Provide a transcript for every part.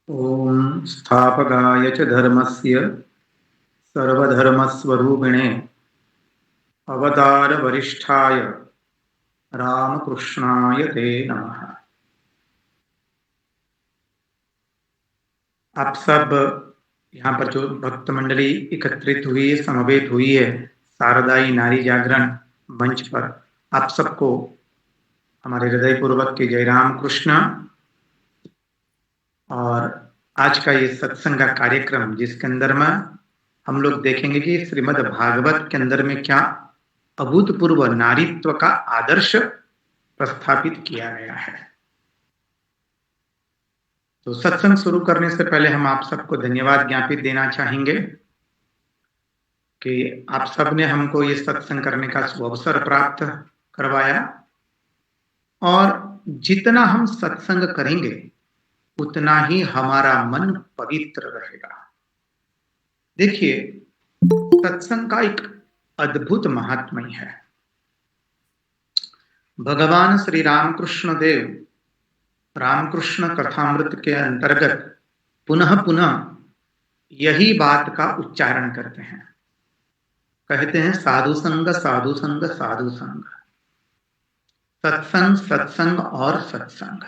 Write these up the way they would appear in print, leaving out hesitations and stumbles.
ॐ स्थापकाय च धर्मस्य सर्वधर्मस्वरूपिणे अवतारवरिष्ठाय रामकृष्णाय ते नमः। आप सब यहाँ पर जो भक्त मंडली एकत्रित हुई है, समवेत हुई है शारदाई नारी जागरण मंच पर, आप सबको हमारे हृदयपूर्वक के जय राम कृष्ण। और आज का ये सत्संग का कार्यक्रम जिसके अंदर में हम लोग देखेंगे कि श्रीमद् भागवत के अंदर में क्या अभूतपूर्व नारीत्व का आदर्श प्रस्थापित किया गया है। तो सत्संग शुरू करने से पहले हम आप सबको धन्यवाद ज्ञापित देना चाहेंगे कि आप सब ने हमको ये सत्संग करने का अवसर प्राप्त करवाया, और जितना हम सत्संग करेंगे उतना ही हमारा मन पवित्र रहेगा। देखिए, सत्संग का एक अद्भुत महात्म्य है। भगवान श्री रामकृष्ण देव रामकृष्ण कथामृत के अंतर्गत पुनः पुनः यही बात का उच्चारण करते हैं। कहते हैं साधु संग साधु संग साधु संग, सत्संग सत्संग और सत्संग।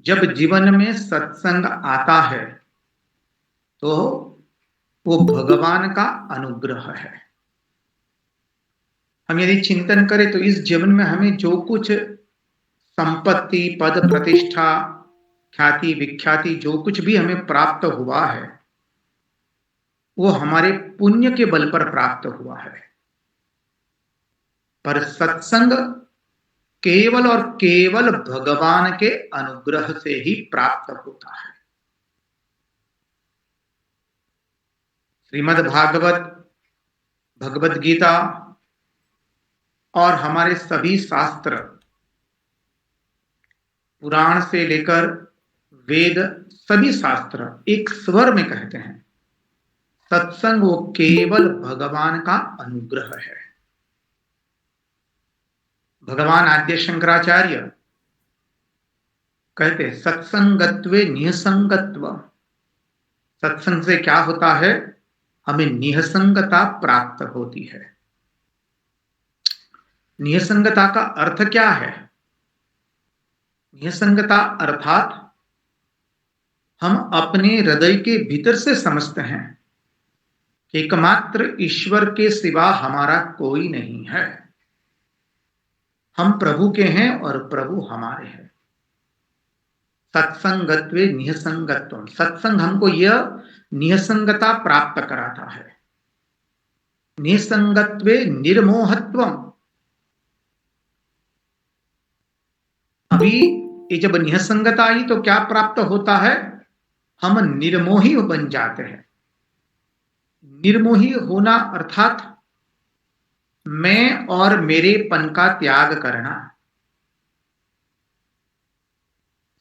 जब जीवन में सत्संग आता है तो वो भगवान का अनुग्रह है। हम यदि चिंतन करें तो इस जीवन में हमें जो कुछ संपत्ति, पद, प्रतिष्ठा, ख्याति, विख्याति जो कुछ भी हमें प्राप्त हुआ है वो हमारे पुण्य के बल पर प्राप्त हुआ है। पर सत्संग केवल और केवल भगवान के अनुग्रह से ही प्राप्त होता है। श्रीमद् भागवत, भगवत गीता और हमारे सभी शास्त्र, पुराण से लेकर वेद, सभी शास्त्र एक स्वर में कहते हैं सत्संग वो केवल भगवान का अनुग्रह है। भगवान आद्य शंकराचार्य कहते सत्संगत्वे निःसंगत्व। सत्संग से क्या होता है? हमें निःसंगता प्राप्त होती है। निःसंगता का अर्थ क्या है? निःसंगता अर्थात हम अपने हृदय के भीतर से समझते हैं कि एकमात्र ईश्वर के सिवा हमारा कोई नहीं है। हम प्रभु के हैं और प्रभु हमारे हैं। सत्संगत्वे निःसंगत्वम, सत्संग हमको यह निःसंगता प्राप्त कराता है। निःसंगत्वे निर्मोहत्वम, अभी ये जब निःसंगता आई तो क्या प्राप्त होता है? हम निर्मोही बन जाते हैं। निर्मोही होना अर्थात मैं और मेरेपन का त्याग करना।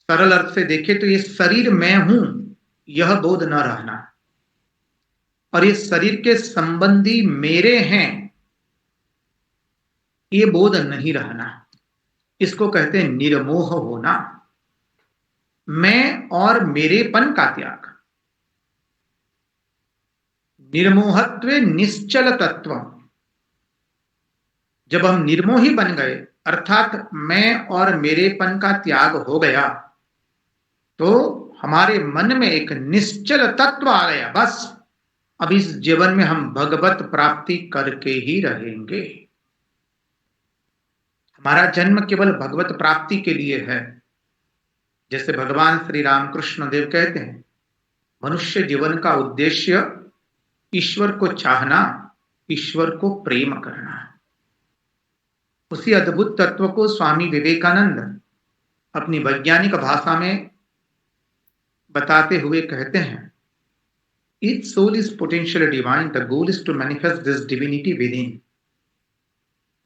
सरल अर्थ से देखें तो ये शरीर मैं हूं यह बोध न रहना, और ये शरीर के संबंधी मेरे हैं ये बोध नहीं रहना। इसको कहते हैं निर्मोह होना, मैं और मेरेपन का त्याग। निर्मोहत्वे निश्चल तत्व, जब हम निर्मोही बन गए अर्थात मैं और मेरेपन का त्याग हो गया तो हमारे मन में एक निश्चल तत्व आ गया। बस अब इस जीवन में हम भगवत प्राप्ति करके ही रहेंगे। हमारा जन्म केवल भगवत प्राप्ति के लिए है। जैसे भगवान श्री रामकृष्ण देव कहते हैं मनुष्य जीवन का उद्देश्य ईश्वर को चाहना, ईश्वर को प्रेम करना। उसी अद्भुत तत्व को स्वामी विवेकानंद अपनी वैज्ञानिक भाषा में बताते हुए कहते हैं Each soul is potentially divine. The goal is to manifest this divinity within.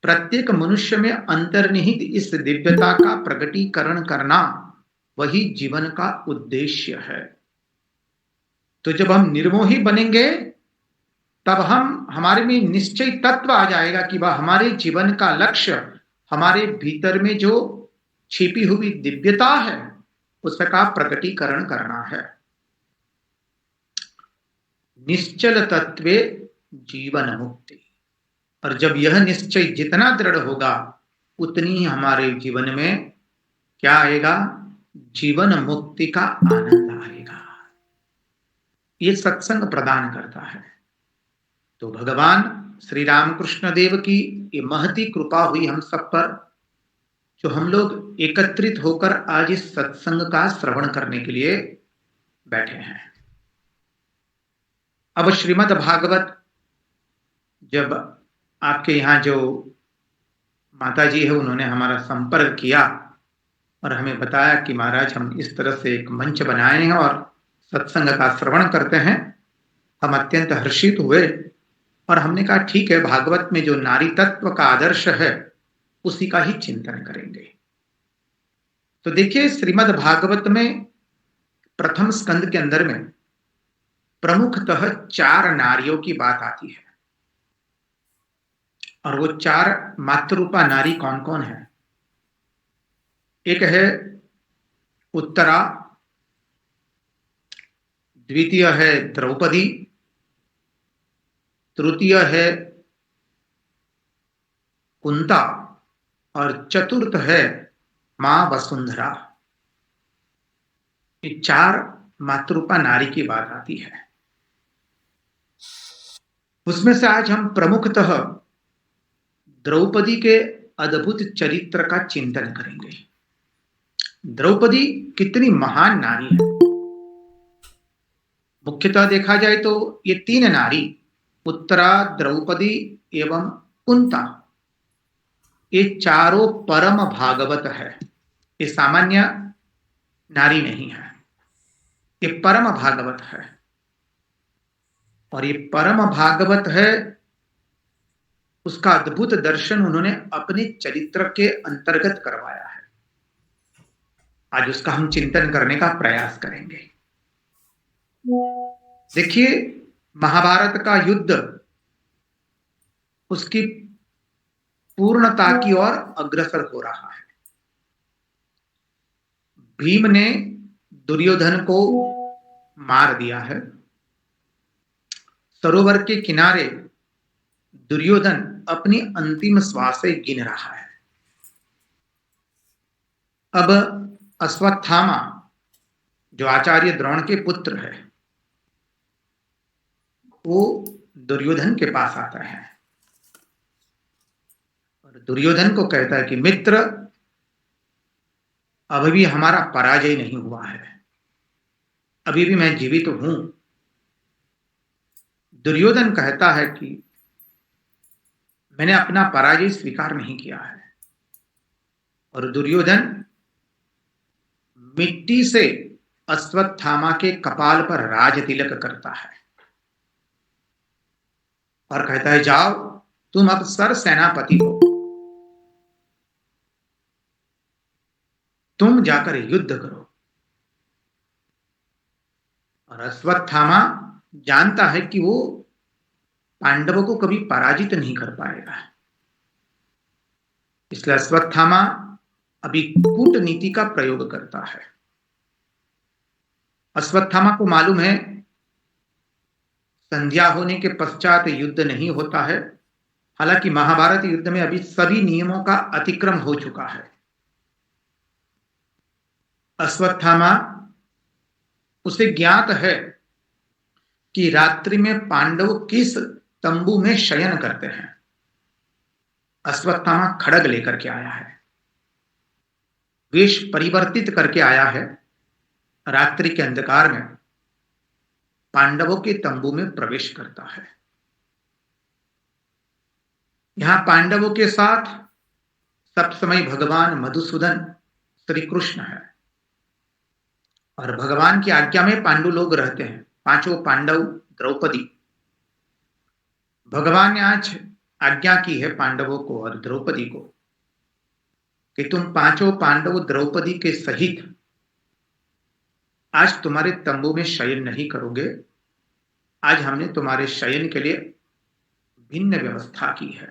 प्रत्येक मनुष्य में अंतर्निहित इस दिव्यता का प्रकटीकरण करना वही जीवन का उद्देश्य है। तो जब हम निर्मोही बनेंगे तब हमारे में निश्चय तत्व आ जाएगा कि वह हमारे जीवन का लक्ष्य हमारे भीतर में जो छिपी हुई दिव्यता है उसका प्रकटीकरण करना है। निश्चल तत्वे जीवन मुक्ति। और जब यह निश्चय जितना दृढ़ होगा उतनी ही हमारे जीवन में क्या आएगा? जीवन मुक्ति का आनंद आएगा। ये सत्संग प्रदान करता है। तो भगवान श्री रामकृष्ण देव की ये महती कृपा हुई हम सब पर, जो हम लोग एकत्रित होकर आज इस सत्संग का श्रवण करने के लिए बैठे हैं। अब श्रीमद् भागवत जब आपके यहाँ जो माता जी है उन्होंने हमारा संपर्क किया और हमें बताया कि महाराज हम इस तरह से एक मंच बनाए हैं और सत्संग का श्रवण करते हैं, हम अत्यंत हर्षित हुए और हमने कहा ठीक है, भागवत में जो नारी तत्व का आदर्श है उसी का ही चिंतन करेंगे। तो देखिए श्रीमद् भागवत में प्रथम स्कंद के अंदर में प्रमुखतः 4 नारियों की बात आती है। और वो 4 मातृरूपा नारी कौन कौन है? एक है उत्तरा, द्वितीय है द्रौपदी, तृतीय है कुंता और चतुर्थ है मां वसुंधरा। ये 4 मातृरूपा नारी की बात आती है। उसमें से आज हम प्रमुखतः द्रौपदी के अद्भुत चरित्र का चिंतन करेंगे। द्रौपदी कितनी महान नारी है। मुख्यतः देखा जाए तो ये 3 नारी, उत्तरा, द्रौपदी एवं कुंता, ये चारों परम भागवत है। ये सामान्य नारी नहीं है, ये परम भागवत है। और ये परम भागवत है, उसका अद्भुत दर्शन उन्होंने अपने चरित्र के अंतर्गत करवाया है। आज उसका हम चिंतन करने का प्रयास करेंगे। देखिए महाभारत का युद्ध उसकी पूर्णता की ओर अग्रसर हो रहा है। भीम ने दुर्योधन को मार दिया है। सरोवर के किनारे दुर्योधन अपनी अंतिम श्वासें गिन रहा है। अब अश्वत्थामा जो आचार्य द्रोण के पुत्र है, वो दुर्योधन के पास आता है और दुर्योधन को कहता है कि मित्र, अभी भी हमारा पराजय नहीं हुआ है, अभी भी मैं जीवित हूं। दुर्योधन कहता है कि मैंने अपना पराजय स्वीकार नहीं किया है। और दुर्योधन मिट्टी से अश्वत्थामा के कपाल पर राज तिलक करता है और कहता है जाओ, तुम अब सर सेनापति हो, तुम जाकर युद्ध करो। और अश्वत्थामा जानता है कि वो पांडवों को कभी पराजित नहीं कर पाएगा, इसलिए अश्वत्थामा अभी कूटनीति का प्रयोग करता है। अश्वत्थामा को मालूम है संध्या होने के पश्चात युद्ध नहीं होता है। हालांकि महाभारत युद्ध में अभी सभी नियमों का अतिक्रम हो चुका है। अश्वत्थामा, उसे ज्ञात है कि रात्रि में पांडव किस तंबू में शयन करते हैं। अश्वत्थामा खड्ग लेकर के आया है, वेश परिवर्तित करके आया है, रात्रि के अंधकार में पांडवों के तंबू में प्रवेश करता है। यहां पांडवों के साथ सब समय भगवान मधुसूदन श्री कृष्ण है और भगवान की आज्ञा में पांडु लोग रहते हैं। 5 पांडव, द्रौपदी। भगवान ने आज आज्ञा की है पांडवों को और द्रौपदी को कि तुम 5 पांडव द्रौपदी के सहित आज तुम्हारे तंबू में शयन नहीं करोगे। आज हमने तुम्हारे शयन के लिए भिन्न व्यवस्था की है।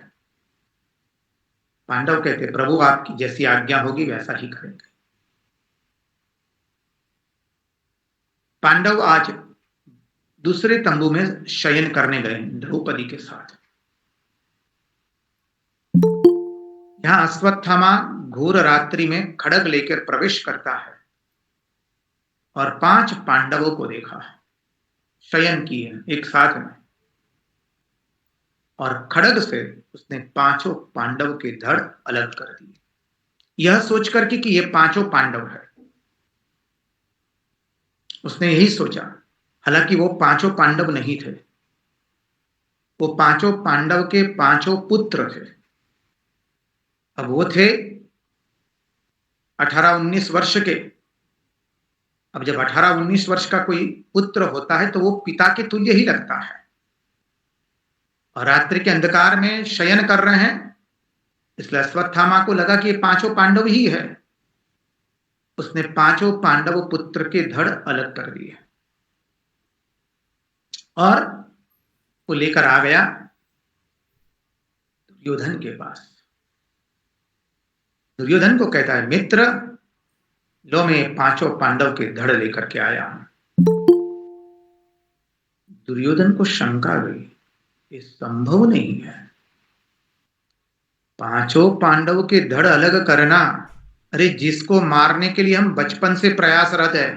पांडव कहते प्रभु आपकी जैसी आज्ञा होगी वैसा ही करेंगे। पांडव आज दूसरे तंबू में शयन करने गए द्रौपदी के साथ। यहां अश्वत्थामा घोर रात्रि में खड्ग लेकर प्रवेश करता है और 5 पांडवों को देखा, शयन किए एक साथ में, और खड्ग से उसने 5 पांडव के धड़ अलग कर दिए, यह सोचकर कि ये 5 पांडव है। उसने यही सोचा, हालांकि वो 5 पांडव नहीं थे, वो 5 पांडव के 5 पुत्र थे। अब वो थे 18-19 वर्ष के। अब जब 18-19 वर्ष का कोई पुत्र होता है तो वो पिता के तुल्य ही लगता है, और रात्रि के अंधकार में शयन कर रहे हैं, इसलिए अश्वत्थामा को लगा कि ये 5 पांडव ही है। उसने 5 पांडव पुत्र के धड़ अलग कर दिए और वो लेकर आ गया दुर्योधन के पास। दुर्योधन को कहता है, मित्र लो, मैं 5 पांडव के धड़ लेकर के आया हूं। दुर्योधन को शंका गई, ये संभव नहीं है, 5 पांडव के धड़ अलग करना। अरे जिसको मारने के लिए हम बचपन से प्रयासरत है,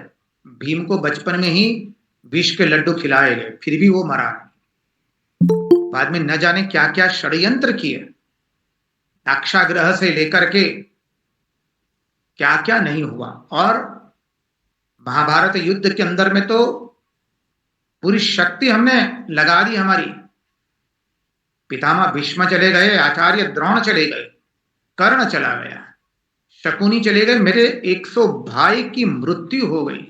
भीम को बचपन में ही विष के लड्डू खिलाए गए, फिर भी वो मरा नहीं। बाद में न जाने क्या क्या षड्यंत्र किए, दाक्षाग्रह से लेकर के क्या क्या नहीं हुआ। और महाभारत युद्ध के अंदर में तो पूरी शक्ति हमने लगा दी हमारी। पितामह भीष्म चले गए, आचार्य द्रोण चले गए, कर्ण चला गया, शकुनी चले गए, मेरे 100 भाई की मृत्यु हो गई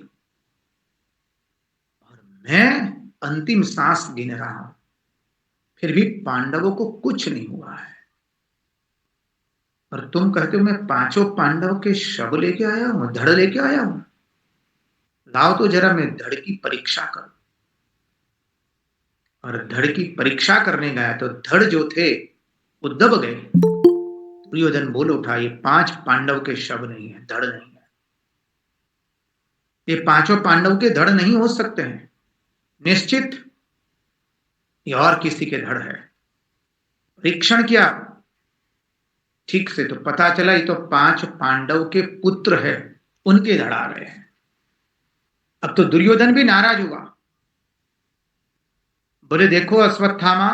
और मैं अंतिम सांस गिन रहा हूं, फिर भी पांडवों को कुछ नहीं हुआ है। और तुम कहते हो मैं 5 पांडव के शव लेके आया हूं, धड़ लेके आया हूं। लाओ तो जरा मैं धड़ की परीक्षा करूं। और धड़ की परीक्षा करने गया तो धड़ जो थे वो दब गए। दुर्योधन बोल उठा, ये 5 पांडव के शव नहीं है, धड़ नहीं है, ये 5 पांडव के धड़ नहीं हो सकते हैं, निश्चित ये और किसी के धड़ है। परीक्षण किया ठीक से तो पता चला ये तो 5 पांडव के पुत्र है, उनके धड़ आ गए हैं। अब तो दुर्योधन भी नाराज हुआ, बोले देखो अश्वत्थामा,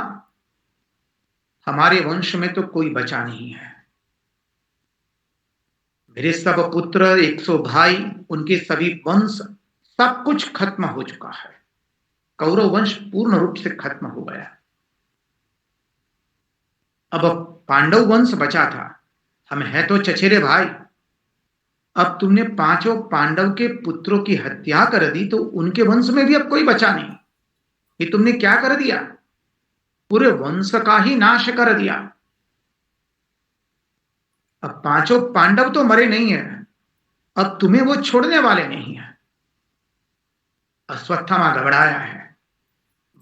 हमारे वंश में तो कोई बचा नहीं है, मेरे सब पुत्र, 100 भाई, उनके सभी वंश, सब कुछ खत्म हो चुका है, कौरव वंश पूर्ण रूप से खत्म हो गया। अब पांडव वंश बचा था, हम हैं तो चचेरे भाई। अब तुमने 5 पांडव के पुत्रों की हत्या कर दी तो उनके वंश में भी अब कोई बचा नहीं। ये तुमने क्या कर दिया, पूरे वंश का ही नाश कर दिया। अब 5 पांडव तो मरे नहीं है, अब तुम्हें वो छोड़ने वाले नहीं है। अश्वत्थामा घबराया है,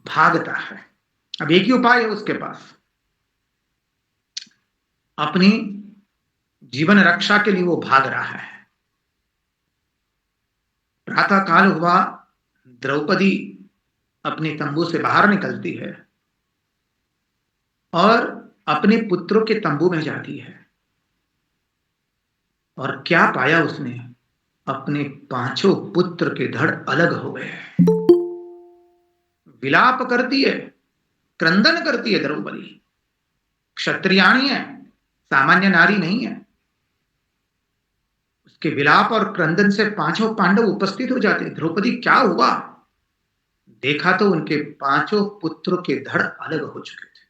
भागता है। अब एक ही उपाय है उसके पास, अपनी जीवन रक्षा के लिए वो भाग रहा है। प्रातः काल हुआ, द्रौपदी अपने तंबू से बाहर निकलती है और अपने पुत्रों के तंबू में जाती है। और क्या पाया उसने, अपने 5 पुत्र के धड़ अलग हो गए। विलाप करती है, क्रंदन करती है द्रौपदी। क्षत्रियाणी है, सामान्य नारी नहीं है। उसके विलाप और क्रंदन से 5 पांडव उपस्थित हो जाते। द्रौपदी क्या हुआ, देखा तो उनके 5 पुत्रों के धड़ अलग हो चुके थे।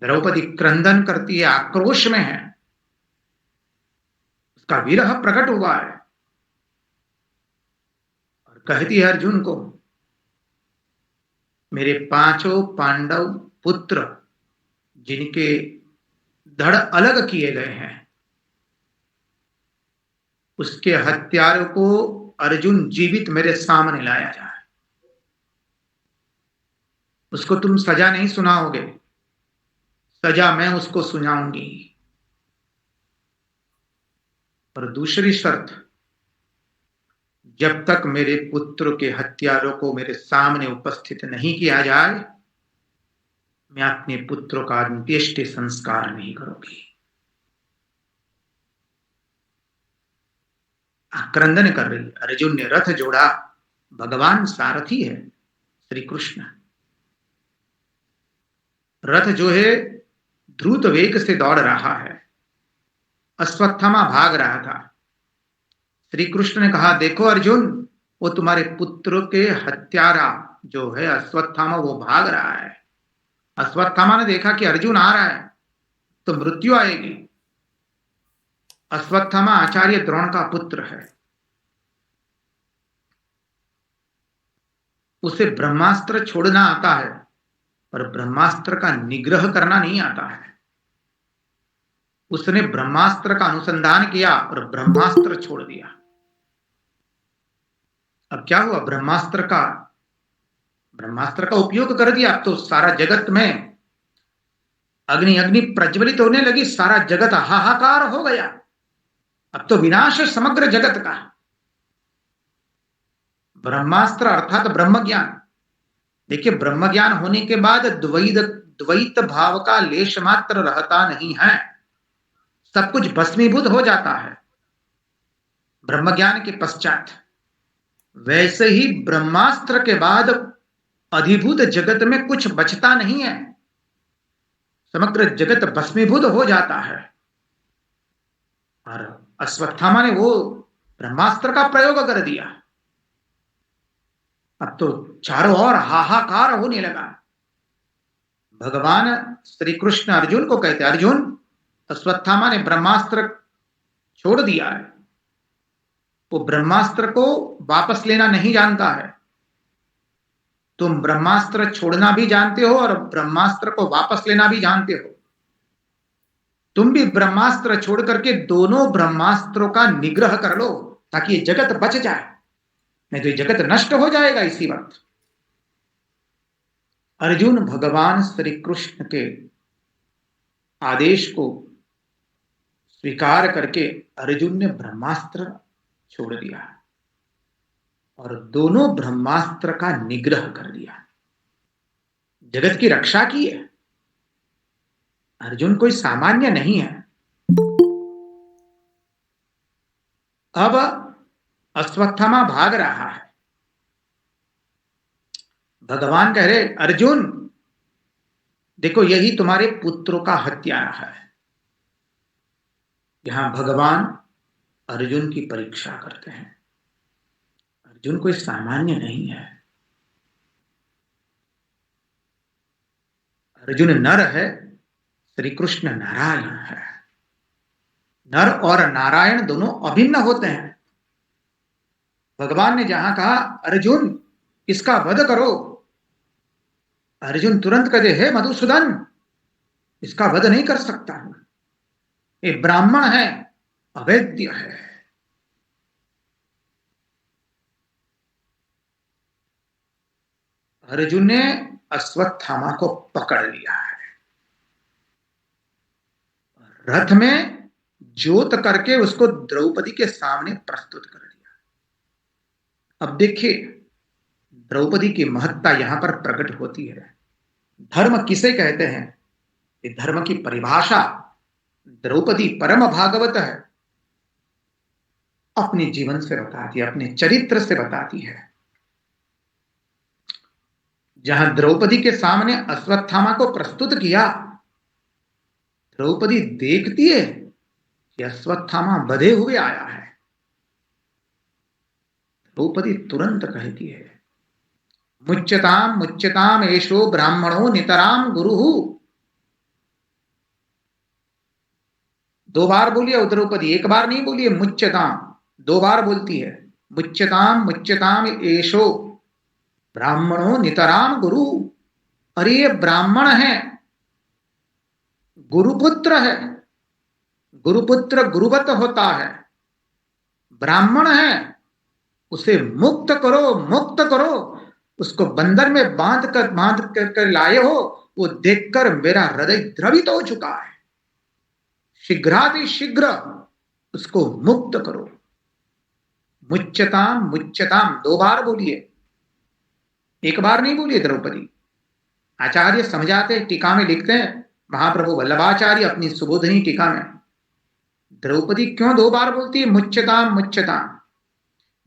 द्रौपदी क्रंदन करती है, आक्रोश में है, उसका विरह प्रकट हुआ है और कहती है अर्जुन को, मेरे 5 पांडव पुत्र जिनके धड़ अलग किए गए हैं, उसके हत्यारों को अर्जुन जीवित मेरे सामने लाया जाए। उसको तुम सजा नहीं सुनाओगे, सजा मैं उसको सुनाऊंगी। और दूसरी शर्त, जब तक मेरे पुत्र के हत्यारों को मेरे सामने उपस्थित नहीं किया जाए, मैं अपने पुत्रों का अंत्येष्टि संस्कार नहीं करूंगी। आक्रंदन कर रही। अर्जुन ने रथ जोड़ा। भगवान सारथी है श्री कृष्ण। रथ जो है द्रुत वेग से दौड़ रहा है। अश्वत्थामा भाग रहा था। श्री कृष्ण ने कहा, देखो अर्जुन, वो तुम्हारे पुत्र के हत्यारा जो है अश्वत्थामा, वो भाग रहा है। अश्वत्थामा ने देखा कि अर्जुन आ रहा है तो मृत्यु आएगी। अश्वत्थामा आचार्य द्रोण का पुत्र है। उसे ब्रह्मास्त्र छोड़ना आता है, पर ब्रह्मास्त्र का निग्रह करना नहीं आता है। उसने ब्रह्मास्त्र का अनुसंधान किया और ब्रह्मास्त्र छोड़ दिया। अब क्या हुआ? ब्रह्मास्त्र का उपयोग कर दिया। अब तो सारा जगत में अग्नि अग्नि प्रज्वलित होने लगी। सारा जगत हाहाकार हो गया। अब तो विनाश समग्र जगत का। ब्रह्मास्त्र अर्थात ब्रह्म ज्ञान। देखिए, ब्रह्म ज्ञान होने के बाद द्वैत भाव का लेश मात्र रहता नहीं है। सब कुछ भस्मीभूत हो जाता है ब्रह्म ज्ञान के पश्चात। वैसे ही ब्रह्मास्त्र के बाद अधिभूत जगत में कुछ बचता नहीं है। समग्र जगत भस्मीभूत हो जाता है। और अश्वत्थामा ने वो ब्रह्मास्त्र का प्रयोग कर दिया। अब तो चारों ओर हाहाकार होने लगा। भगवान श्री कृष्ण अर्जुन को कहते, अर्जुन, अश्वत्थामा ने ब्रह्मास्त्र छोड़ दिया है। वो ब्रह्मास्त्र को वापस लेना नहीं जानता है। तुम ब्रह्मास्त्र छोड़ना भी जानते हो और ब्रह्मास्त्र को वापस लेना भी जानते हो। तुम भी ब्रह्मास्त्र छोड़ करके दोनों ब्रह्मास्त्रों का निग्रह कर लो, ताकि ये जगत बच जाए। नहीं तो ये जगत नष्ट हो जाएगा इसी वक्त। अर्जुन भगवान श्री कृष्ण के आदेश को स्वीकार करके अर्जुन ने ब्रह्मास्त्र छोड़ दिया और दोनों ब्रह्मास्त्र का निग्रह कर दिया। जगत की रक्षा की है। अर्जुन कोई सामान्य नहीं है। अब अश्वत्थामा भाग रहा है। भगवान कह रहे, अर्जुन देखो, यही तुम्हारे पुत्रों का हत्यारा है। यहां भगवान अर्जुन की परीक्षा करते हैं। अर्जुन कोई सामान्य नहीं है। अर्जुन नर है, श्री कृष्ण नारायण है। नर और नारायण दोनों अभिन्न होते हैं। भगवान ने जहां कहा अर्जुन इसका वध करो, अर्जुन तुरंत कहते, हे मधुसूदन, इसका वध नहीं कर सकता हूं। ये ब्राह्मण है, अवैध है। अर्जुन ने अश्वत्थामा को पकड़ लिया है। रथ में जोत करके उसको द्रौपदी के सामने प्रस्तुत कर दिया। अब देखिए, द्रौपदी की महत्ता यहां पर प्रकट होती है। धर्म किसे कहते हैं? ये धर्म की परिभाषा द्रौपदी परम भागवत है। अपने जीवन से बताती है, अपने चरित्र से बताती है। जहां द्रौपदी के सामने अश्वत्थामा को प्रस्तुत किया, द्रौपदी देखती है कि अश्वत्थामा बधे हुए आया है। द्रौपदी तुरंत कहती है, मुच्यताम मुच्यताम एषो ब्राह्मणो नितराम गुरुः। दो बार बोलिए द्रौपदी, एक बार नहीं बोलिए मुच्यताम, दो बार बोलती है। मुच्यताम मुच्यताम एषो ब्राह्मणो नितराम गुरु। अरे ये ब्राह्मण है, गुरुपुत्र है। गुरुपुत्र गुरुवत होता है। ब्राह्मण है, उसे मुक्त करो, मुक्त करो। उसको बंधन में बांध कर लाए हो, वो देखकर मेरा हृदय द्रवित हो चुका है। शीघ्रातिशीघ्र उसको मुक्त करो। मुच्यताम मुच्यताम 2 बार बोलिए, एक बार नहीं बोलिए द्रौपदी। आचार्य समझाते, टीका में लिखते हैं महाप्रभु वल्लभाचार्य अपनी सुबोधनी टीका में, द्रौपदी क्यों 2 बार बोलती है मुच्यताम मुच्यताम?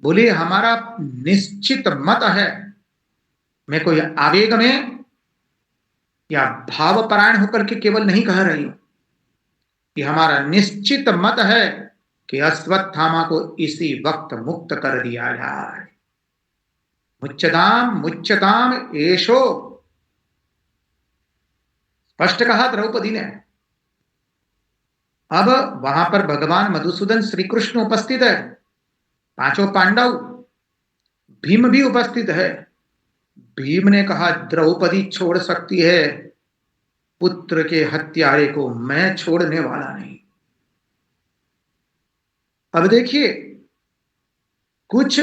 बोले हमारा निश्चित मत है, मैं कोई आवेग में या भावपरायण होकर के केवल नहीं कह रही हूं, कि हमारा निश्चित मत है कि अश्वत्थामा को इसी वक्त मुक्त कर दिया जाए। मुच्यताम मुच्यताम एषो, स्पष्ट कहा द्रौपदी ने। अब वहां पर भगवान मधुसूदन श्री कृष्ण उपस्थित है, 5 पांडव, भीम भी उपस्थित है। भीम ने कहा द्रौपदी छोड़ सकती है, पुत्र के हत्यारे को मैं छोड़ने वाला नहीं। अब देखिए, कुछ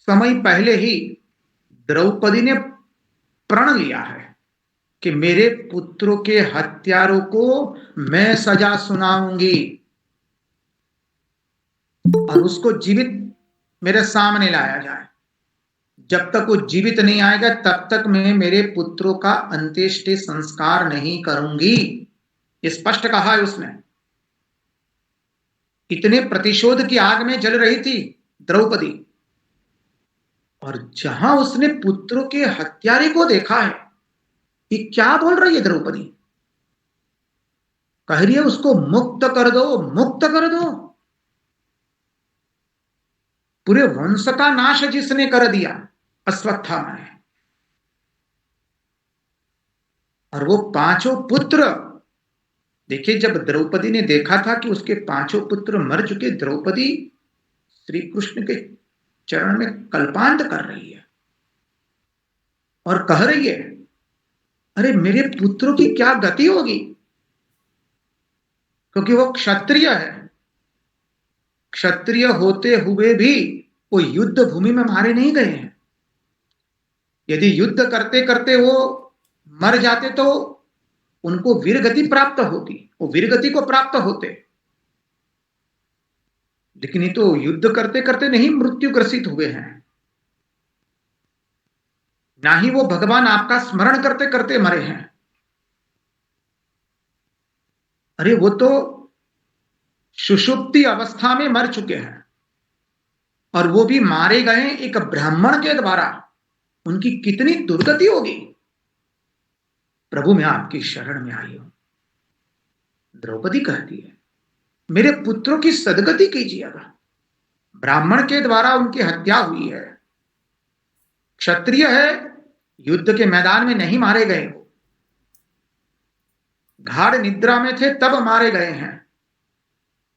समय पहले ही द्रौपदी ने प्रण लिया है कि मेरे पुत्रों के हत्यारों को मैं सजा सुनाऊंगी और उसको जीवित मेरे सामने लाया जाए। जब तक वो जीवित नहीं आएगा तब तक मैं मेरे पुत्रों का अंत्येष्टि संस्कार नहीं करूंगी, स्पष्ट कहा है उसने। इतने प्रतिशोध की आग में जल रही थी द्रौपदी, और जहां उसने पुत्रों के हत्यारे को देखा है, ये क्या बोल रही है द्रौपदी? कह रही है उसको मुक्त कर दो, मुक्त कर दो। पूरे वंश का नाश जिसने कर दिया अश्वत्थामा ने, और वो 5 पुत्र, देखिए जब द्रौपदी ने देखा था कि उसके 5 पुत्र मर चुके, द्रौपदी श्री कृष्ण के चरण में कल्पांत कर रही है और कह रही है अरे मेरे पुत्रों की क्या गति होगी, क्योंकि वो क्षत्रिय है। क्षत्रिय होते हुए भी वो युद्ध भूमि में मारे नहीं गए हैं। यदि युद्ध करते करते वो मर जाते तो उनको वीरगति प्राप्त होती, वो वीरगति को प्राप्त होते, लेकिन ये तो युद्ध करते करते नहीं मृत्यु ग्रसित हुए हैं, ना ही वो भगवान आपका स्मरण करते करते मरे हैं। अरे वो तो सुषुप्ति अवस्था में मर चुके हैं, और वो भी मारे गए एक ब्राह्मण के द्वारा। उनकी कितनी दुर्गति होगी। प्रभु मैं आपकी शरण में आई हूं, द्रौपदी कहती है मेरे पुत्रों की सदगति कीजिएगा। ब्राह्मण के द्वारा उनकी हत्या हुई है, क्षत्रिय है, युद्ध के मैदान में नहीं मारे गए, गाढ़ निद्रा में थे तब मारे गए हैं।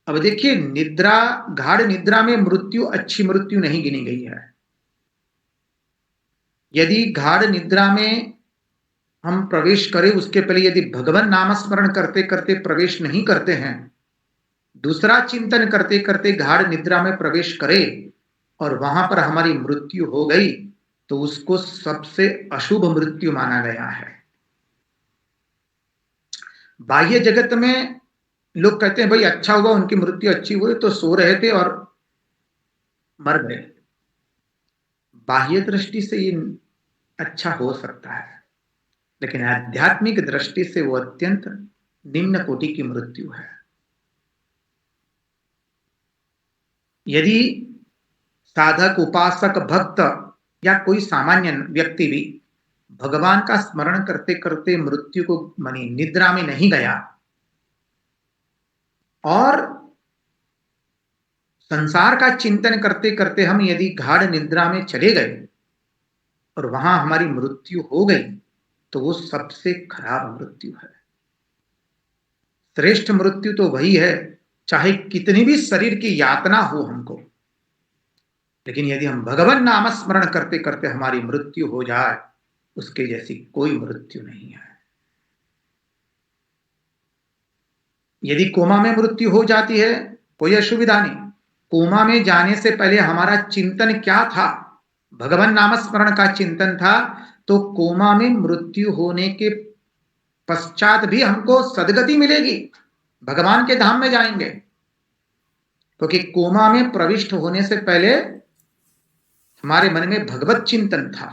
अब देखिए, निद्रा, गाढ़ निद्रा में मृत्यु अच्छी मृत्यु नहीं गिनी गई है। यदि गाढ़ निद्रा में हम प्रवेश करें, उसके पहले यदि भगवान नाम स्मरण करते करते प्रवेश नहीं करते हैं, दूसरा चिंतन करते करते गाढ़ निद्रा में प्रवेश करें और वहां पर हमारी मृत्यु हो गई, तो उसको सबसे अशुभ मृत्यु माना गया है। बाह्य जगत में लोग कहते हैं भाई अच्छा हुआ उनकी मृत्यु अच्छी हुई, तो सो रहे थे और मर गए। बाह्य दृष्टि से ये अच्छा हो सकता है, लेकिन आध्यात्मिक दृष्टि से वो अत्यंत निम्न कोटि की मृत्यु है। यदि साधक, उपासक, भक्त या कोई सामान्य व्यक्ति भी भगवान का स्मरण करते करते मृत्यु को मानी निद्रा में नहीं गया और संसार का चिंतन करते करते हम यदि गाढ़ निद्रा में चले गए और वहां हमारी मृत्यु हो गई, तो वो सबसे खराब मृत्यु है। श्रेष्ठ मृत्यु तो वही है, चाहे कितनी भी शरीर की यातना हो हमको, लेकिन यदि हम भगवान नाम स्मरण करते करते हमारी मृत्यु हो जाए, उसके जैसी कोई मृत्यु नहीं है। यदि कोमा में मृत्यु हो जाती है, कोई असुविधा नहीं। कोमा में जाने से पहले हमारा चिंतन क्या था? भगवान नाम स्मरण का चिंतन था, तो कोमा में मृत्यु होने के पश्चात भी हमको सदगति मिलेगी, भगवान के धाम में जाएंगे। क्योंकि कोमा में प्रविष्ट होने से पहले हमारे मन में भगवत चिंतन था।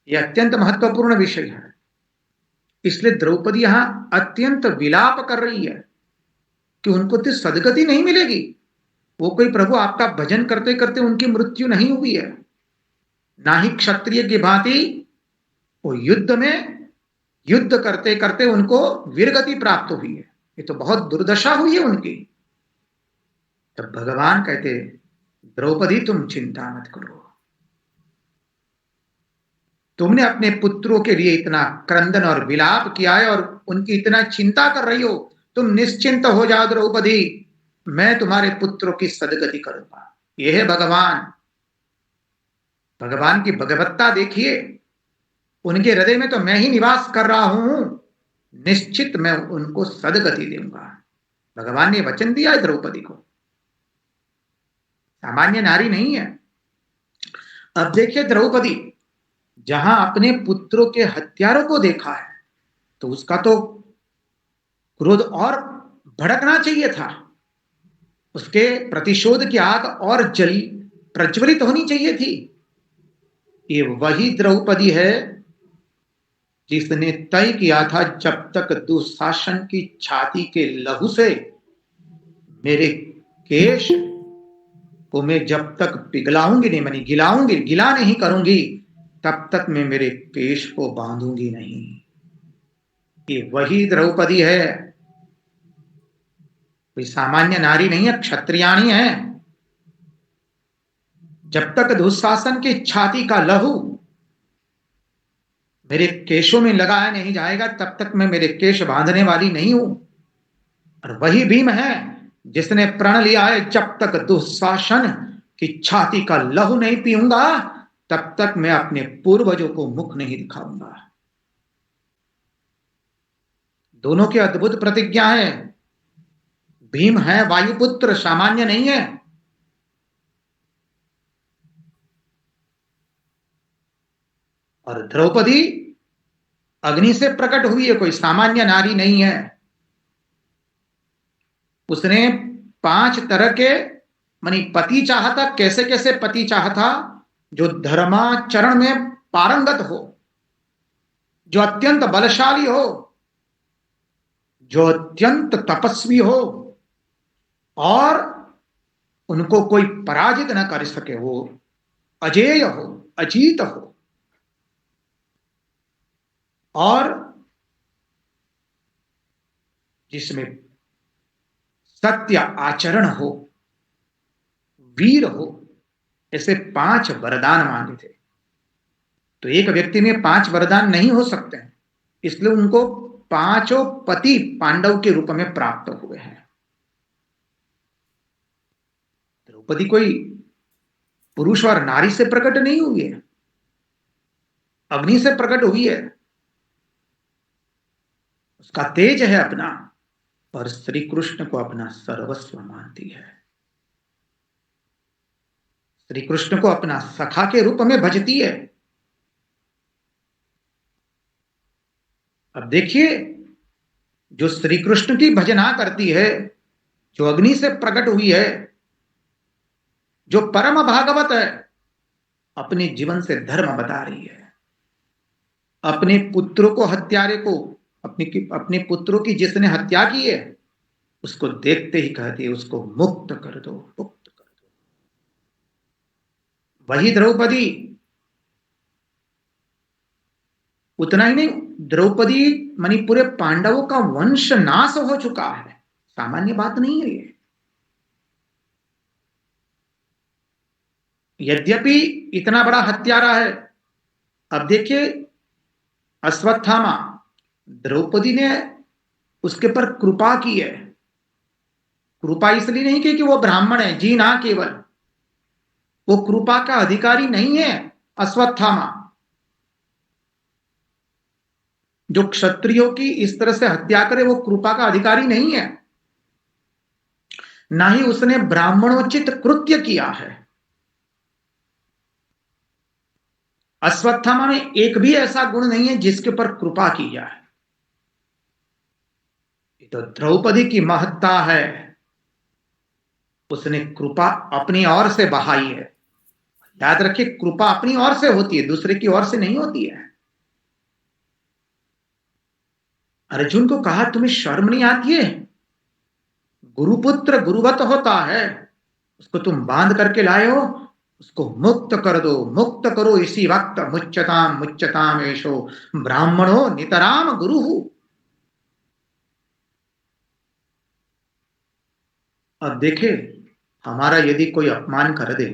यह अत्यंत महत्वपूर्ण विषय है। इसलिए द्रौपदी यहां अत्यंत विलाप कर रही है कि उनको तो सदगति नहीं मिलेगी। वो कोई प्रभु आपका भजन करते करते उनकी मृत्यु नहीं हुई है, ना ही क्षत्रिय की भांति वो युद्ध में युद्ध करते करते उनको वीरगति प्राप्त हुई है। ये तो बहुत दुर्दशा हुई है उनकी। तब भगवान कहते, द्रौपदी तुम चिंता मत करो, तुमने अपने पुत्रों के लिए इतना क्रंदन और विलाप किया है और उनकी इतना चिंता कर रही हो, तुम निश्चिंत हो जाओ द्रौपदी, मैं तुम्हारे पुत्रों की सदगति करूंगा। यह है भगवान। भगवान की भगवत्ता देखिए, उनके हृदय में तो मैं ही निवास कर रहा हूं, निश्चित मैं उनको सदगति दूंगा। भगवान ने वचन दिया है द्रौपदी को, सामान्य नारी नहीं है। अब देखिए द्रौपदी जहां अपने पुत्रों के हत्यारों को देखा है तो उसका तो क्रोध और भड़कना चाहिए था, उसके प्रतिशोध की आग और जली प्रज्वलित होनी चाहिए थी। ये वही द्रौपदी है जिसने तय किया था, जब तक दुशासन की छाती के लहू से मेरे केश को मैं जब तक पिघलाऊंगी नहीं, मैंने गिलाऊंगी, गिला नहीं करूंगी, तब तक मैं मेरे केश को बांधूंगी नहीं। ये वही द्रौपदी है, कोई सामान्य नारी नहीं है, क्षत्रियाणी है। जब तक दुशासन की छाती का लहू मेरे केशों में लगाया नहीं जाएगा, तब तक मैं मेरे केश बांधने वाली नहीं हूं। और वही भीम है जिसने प्रण लिया है, जब तक दुशासन की छाती का लहू नहीं पीऊंगा, तब तक मैं अपने पूर्वजों को मुख नहीं दिखाऊंगा। दोनों की अद्भुत प्रतिज्ञा है। भीम है वायुपुत्र, सामान्य नहीं है। और द्रौपदी अग्नि से प्रकट हुई है, कोई सामान्य नारी नहीं है। उसने 5 तरह के मानी पति चाहता। कैसे कैसे पति चाहता? जो धर्माचरण में पारंगत हो, जो अत्यंत बलशाली हो, जो अत्यंत तपस्वी हो और उनको कोई पराजित न कर सके, वो अजेय हो, अजीत हो, और जिसमें सत्य आचरण हो, वीर हो। ऐसे 5 वरदान मांगे थे। तो एक व्यक्ति में 5 वरदान नहीं हो सकते हैं, इसलिए उनको 5 पति पांडव के रूप में प्राप्त हुए हैं। द्रौपदी कोई पुरुष और नारी से प्रकट नहीं हुई है, अग्नि से प्रकट हुई है। उसका तेज है अपना, और श्री कृष्ण को अपना सर्वस्व मानती है। श्री कृष्ण को अपना सखा के रूप में भजती है। अब देखिए, जो श्री कृष्ण की भजना करती है, जो अग्नि से प्रकट हुई है, जो परम भागवत है, अपने जीवन से धर्म बता रही है। अपने पुत्रों को, हत्यारे को, अपने पुत्रों की जिसने हत्या की है, उसको देखते ही कहती है, उसको मुक्त कर दो, मुक्त कर दो। वही द्रौपदी। उतना ही नहीं, द्रौपदी मानी पूरे पांडवों का वंश नाश हो चुका है, सामान्य बात नहीं है ये। यद्यपि इतना बड़ा हत्यारा है। अब देखिए, अश्वत्थामा, द्रौपदी ने उसके पर कृपा की है। कृपा इसलिए नहीं की कि वो ब्राह्मण है, जी ना, केवल वो कृपा का अधिकारी नहीं है। अश्वत्थामा जो क्षत्रियों की इस तरह से हत्या करे, वो कृपा का अधिकारी नहीं है। ना ही उसने ब्राह्मणोचित कृत्य किया है। अश्वत्थामा में एक भी ऐसा गुण नहीं है जिसके ऊपर कृपा की जाए। ये तो द्रौपदी की महत्ता है। उसने कृपा अपनी ओर से बहाई है। याद रखिए, कृपा अपनी ओर से होती है, दूसरे की ओर से नहीं होती है। अर्जुन को कहा तुम्हें शर्म नहीं आती है? गुरुपुत्र गुरुवत होता है, उसको तुम बांध करके लाए हो, उसको मुक्त कर दो, मुक्त करो इसी वक्त। मुच्यताम मुच्यताम एशो ब्राह्मणो नितराम गुरु। अब देखे, हमारा यदि कोई अपमान कर दे,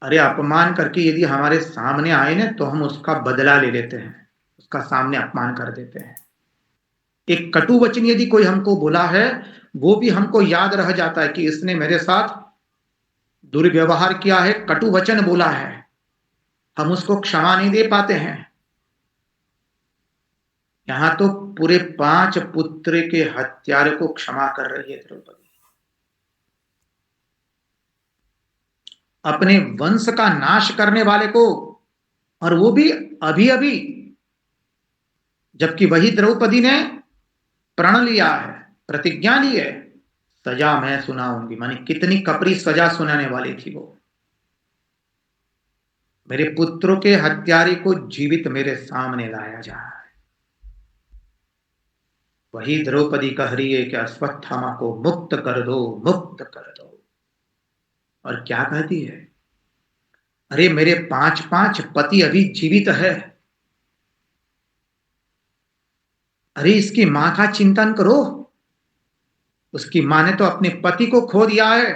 अरे अपमान करके यदि हमारे सामने आए ना, तो हम उसका बदला ले लेते हैं, उसका सामने अपमान कर देते हैं। एक कटु वचन यदि कोई हमको बोला है, वो भी हमको याद रह जाता है कि इसने मेरे साथ दुर्व्यवहार किया है, कटु वचन बोला है, हम उसको क्षमा नहीं दे पाते हैं। यहां तो पूरे 5 पुत्र के हत्यारे को क्षमा कर रही है द्रौपदी। अपने वंश का नाश करने वाले को, और वो भी अभी अभी, जबकि वही द्रौपदी ने प्रण लिया है, प्रतिज्ञा ली है, सजा मैं सुनाऊंगी। माने कितनी कपरी सजा सुनाने वाली थी वो। मेरे पुत्रों के हत्यारे को जीवित मेरे सामने लाया जा रहा है। वही द्रौपदी कह रही है कि अश्वत्थामा को मुक्त कर दो, मुक्त कर दो। और क्या कहती है? अरे मेरे 5 पति अभी जीवित है, अरे इसकी मां का चिंतन करो। उसकी मां ने तो अपने पति को खो दिया है।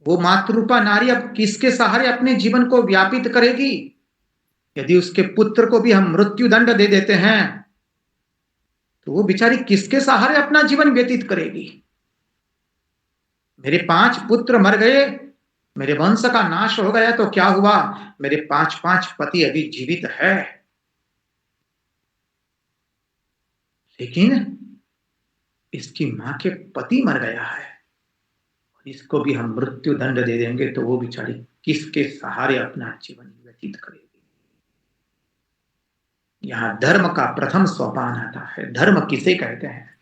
वो मातृरूपा नारी अब किसके सहारे अपने जीवन को व्यापित करेगी? यदि उसके पुत्र को भी हम मृत्यु दंड दे देते हैं, तो वो बेचारी किसके सहारे अपना जीवन व्यतीत करेगी? मेरे 5 पुत्र मर गए, मेरे वंश का नाश हो गया, तो क्या हुआ? मेरे 5 पति अभी जीवित है, लेकिन इसकी मां के पति मर गया है, इसको भी हम मृत्यु दंड दे देंगे, तो वो बेचारी किसके सहारे अपना जीवन व्यतीत करेगी? यहां धर्म का प्रथम सोपान आता है। धर्म किसे कहते हैं?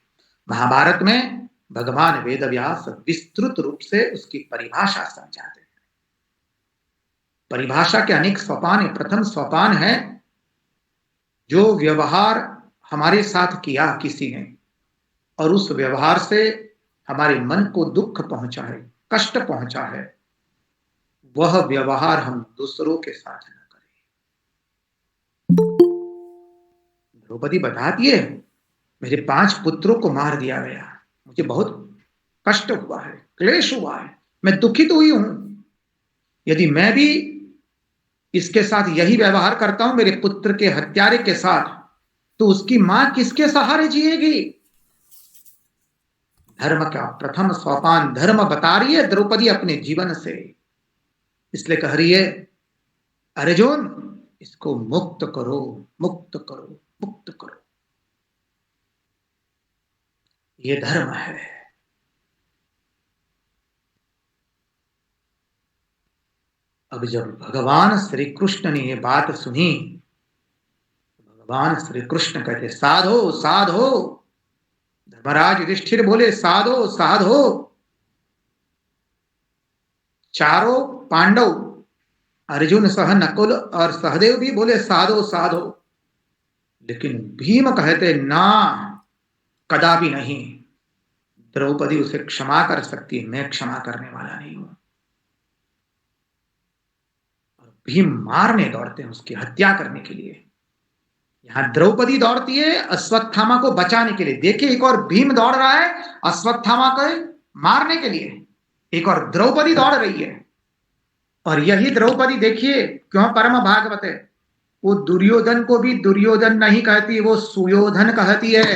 महाभारत में भगवान वेदव्यास विस्तृत रूप से उसकी परिभाषा समझाते हैं। परिभाषा के अनेक सोपान है। प्रथम सोपान है, जो व्यवहार हमारे साथ किया किसी ने, और उस व्यवहार से हमारे मन को दुख पहुंचा है, कष्ट पहुंचा है, वह व्यवहार हम दूसरों के साथ न करें। द्रौपदी बताती है, मेरे 5 पुत्रों को मार दिया गया, मुझे बहुत कष्ट हुआ है, क्लेश हुआ है, मैं दुखित हुई हूं। यदि मैं भी इसके साथ यही व्यवहार करता हूं, मेरे पुत्र के हत्यारे के साथ, तो उसकी मां किसके सहारे जिएगी? धर्म का प्रथम सोपान धर्म बता रही है द्रौपदी अपने जीवन से। इसलिए कह रही है, अर्जुन इसको मुक्त करो, मुक्त करो, मुक्त करो। ये धर्म है। अब जब भगवान श्री कृष्ण ने ये बात सुनी, भगवान श्री कृष्ण कहते, साधो साधो। धर्मराज युधिष्ठिर बोले, साधो साधो। चारों पांडव, अर्जुन सह नकुल और सहदेव भी बोले, साधो साधो। लेकिन भीम कहते, ना, कदापि नहीं। द्रौपदी उसे क्षमा कर सकती है, मैं क्षमा करने वाला नहीं हूं। भीम मारने दौड़ते हैं, उसकी हत्या करने के लिए। यहां द्रौपदी दौड़ती है अश्वत्थामा को बचाने के लिए। देखिए, एक और भीम दौड़ रहा है अश्वत्थामा को मारने के लिए, एक और द्रौपदी दौड़ रही है। और यही द्रौपदी देखिए क्यों परम भागवत है। वो दुर्योधन को भी दुर्योधन नहीं कहती, वो सुयोधन कहती है।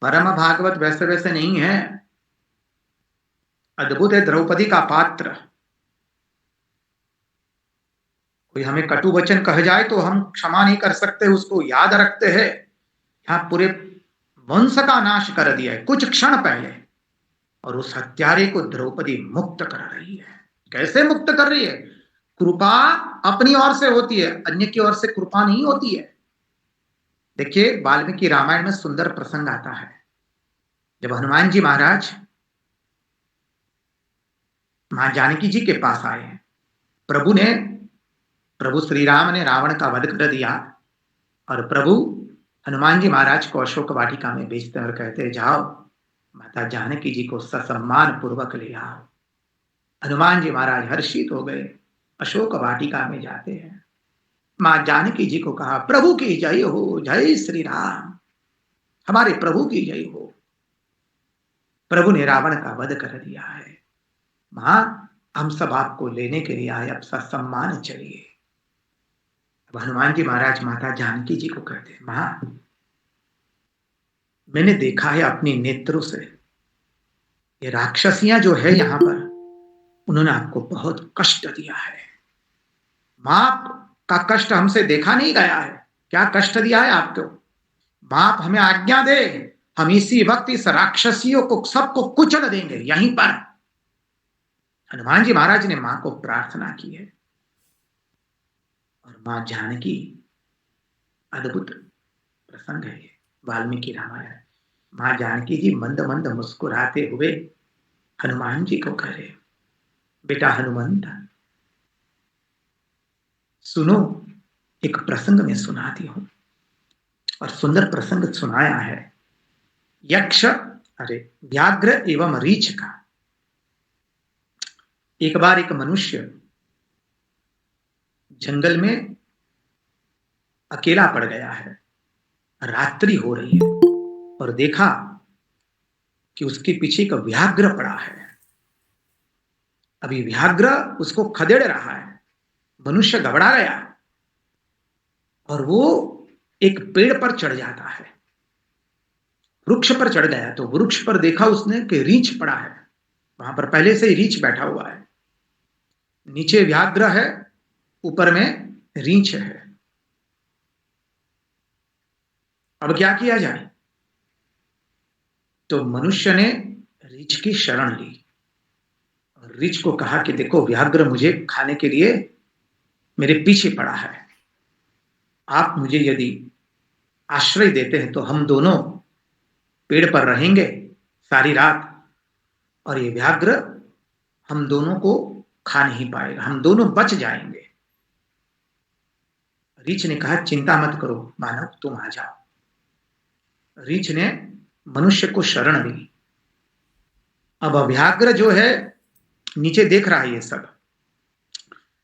परम भागवत वैसे वैसे नहीं है, अद्भुत है द्रौपदी का पात्र। कोई हमें कटु वचन कह जाए तो हम क्षमा नहीं कर सकते, उसको याद रखते हैं। यहां पूरे वंश का नाश कर दिया है कुछ क्षण पहले, और उस हत्यारे को द्रौपदी मुक्त कर रही है। कैसे मुक्त कर रही है? कृपा अपनी ओर से होती है, अन्य की ओर से कृपा नहीं होती है। देखिए, वाल्मीकि रामायण में सुंदर प्रसंग आता है। जब हनुमान जी महाराज मां जानकी जी के पास आए हैं, प्रभु श्री राम ने रावण का वध कर दिया और प्रभु हनुमान जी महाराज को अशोक वाटिका में भेजते और कहते हैं, जाओ माता जानकी जी को ससम्मान पूर्वक ले आओ। हनुमान जी महाराज हर्षित हो गए, अशोक वाटिका में जाते हैं। मां जानकी जी को कहा, प्रभु की जय हो, जय श्री राम, हमारे प्रभु की जय हो। प्रभु ने रावण का वध कर दिया है। मां, हम सब आपको लेने के लिए आए, अब ससम्मान चलिए। अब हनुमान जी महाराज माता जानकी जी को कहते हैं, मां, मैंने देखा है अपनी नेत्रों से, ये राक्षसियां जो है यहां पर, उन्होंने आपको बहुत कष्ट दिया है। मां का कष्ट हमसे देखा नहीं गया है, क्या कष्ट दिया है आपको? बाप हमें आज्ञा दे, हम इसी वक्त इस राक्षसियों को सबको कुचल देंगे यहीं पर। हनुमान जी महाराज ने मां को प्रार्थना की है और मां जानकी, अद्भुत प्रसंग है ये वाल्मीकि रामायण। मां जानकी जी मंद मंद मुस्कुराते हुए हनुमान जी को कह रहे, बेटा हनुमंत सुनो, एक प्रसंग में सुनाती हूं। और सुंदर प्रसंग सुनाया है व्याघ्र एवं रीछ का। एक बार एक मनुष्य जंगल में अकेला पड़ गया है, रात्रि हो रही है और देखा कि उसके पीछे एक व्याघ्र पड़ा है। अभी व्याघ्र उसको खदेड़ रहा है। मनुष्य घबरा गया और वो एक पेड़ पर चढ़ जाता है, वृक्ष पर चढ़ गया। तो वृक्ष पर देखा उसने कि रीछ पड़ा है, वहां पर पहले से ही रीछ बैठा हुआ है। नीचे व्याघ्र है, ऊपर में रीछ है। अब क्या किया जाए? तो मनुष्य ने रीछ की शरण ली और रीछ को कहा कि देखो, व्याघ्र मुझे खाने के लिए मेरे पीछे पड़ा है, आप मुझे यदि आश्रय देते हैं तो हम दोनों पेड़ पर रहेंगे सारी रात और ये व्याघ्र हम दोनों को खा नहीं पाएगा, हम दोनों बच जाएंगे। रीछ ने कहा, चिंता मत करो मानव, तुम आ जाओ। रीछ ने मनुष्य को शरण दी। अब व्याघ्र जो है नीचे देख रहा है ये सब।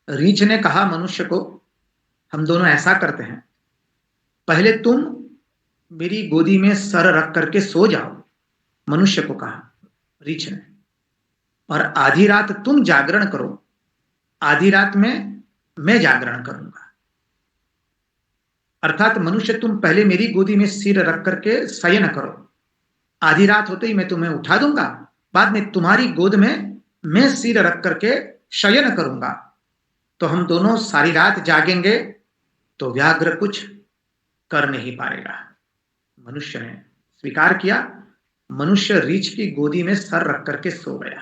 रीछ ने कहा मनुष्य को, हम दोनों ऐसा करते हैं, पहले तुम मेरी गोदी में सर रख करके सो जाओ। मनुष्य को कहा रीछ ने, और आधी रात तुम जागरण करो, आधी रात में मैं जागरण करूंगा। अर्थात मनुष्य, तुम पहले मेरी गोदी में सिर रख करके शयन करो, आधी रात होते ही मैं तुम्हें उठा दूंगा, बाद में तुम्हारी गोद में मैं सिर रख करके शयन करूंगा, तो हम दोनों सारी रात जागेंगे, तो व्याघ्र कुछ कर नहीं पाएगा। मनुष्य ने स्वीकार किया। मनुष्य रीछ की गोदी में सर रख करके सो गया।